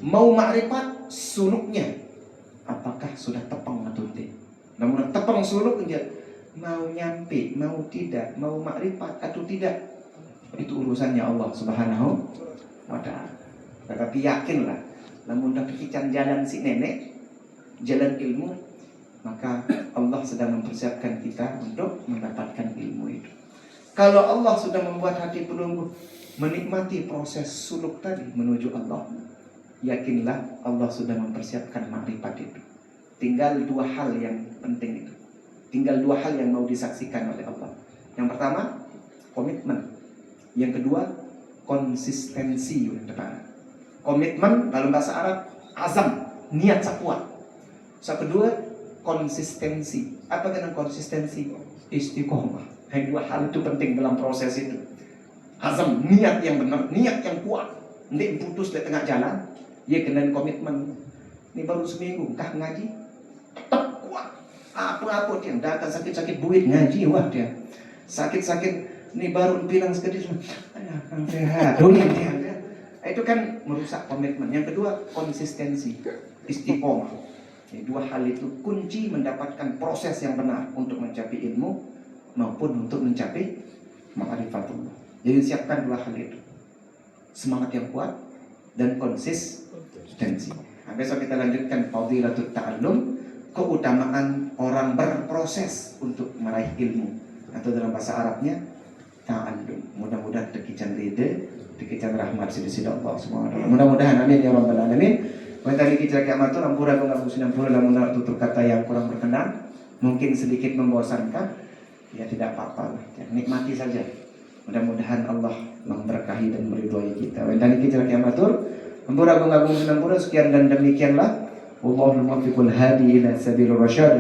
Mau ma'rifat, suluknya, apakah sudah tepang atau tidak. Namun tepang suluk dia mau nyampe, mau tidak, mau ma'rifat atau tidak, itu urusannya Allah Subhanahu wa ta'ala. Tetapi yakinlah, namun dah pikiran jalan si nenek, jalan ilmu, maka Allah sedang mempersiapkan kita untuk mendapatkan ilmu itu. Kalau Allah sudah membuat hati penunggu menikmati proses suluk tadi menuju Allah, yakinlah Allah sudah mempersiapkan makrifat itu. Tinggal 2 hal yang penting itu. Tinggal 2 hal yang mau disaksikan oleh Allah. Yang pertama, komitmen. Yang kedua, konsistensi. Komitmen dalam bahasa Arab, azam, niat sekuat. Yang kedua, konsistensi. Apa dengan konsistensi? Istiqomah. Yang 2 hal itu penting dalam proses itu. Azam, niat yang benar, niat yang kuat. Nanti putus di tengah jalan, dia kena komitmen. Ini baru seminggu, kah ngaji? Tetap kuat. Apa-apa dia, datang sakit-sakit buit ngaji, wah dia. Sakit-sakit, ini baru bilang sekali, sehat, dunia dia. Itu kan merusak komitmen. Yang kedua, konsistensi, istiqomah. Jadi 2 hal itu kunci mendapatkan proses yang benar untuk mencapai ilmu maupun untuk mencapai ma'rifatullah. Jadi siapkan 2 hal itu. Semangat yang kuat dan konsistensi. Nah, besok kita lanjutkan fadilatut ta'allum, keutamaan orang berproses untuk meraih ilmu, atau dalam bahasa Arabnya ta'allum. Mudah-mudahan dekican ridha, dekican rahmat sida Allah Subhanahu. Mudah-mudahan amin ya rabbal alamin. Tadi kita kiamatur ampura mengaku sinampura lamun tutur kata yang kurang berkenan, mungkin sedikit membosankan, ya tidak apa-apa lah. Ya, nikmati saja. Mudah-mudahan Allah memberkahi dan meridhoi kita. Tadi kita kiamatur ampura mengaku sinampura, sekian dan demikianlah. Wallahul muwaffiqul hadi ila sabilir rasyad.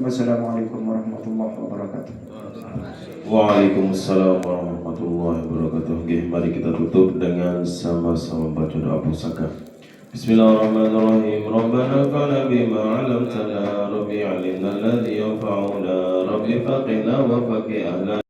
Wassalamualaikum warahmatullahi wabarakatuh. Waalaikumsalam warahmatullahi wabarakatuh. Mari kita tutup dengan sama-sama baca doa pusaka. Bismillahirrahmanirrahim. Rabbana fa'na bima 'allamtana, Rabbi 'allimna alladhi yanfa'una, Rabbi faqina wa faqih ahla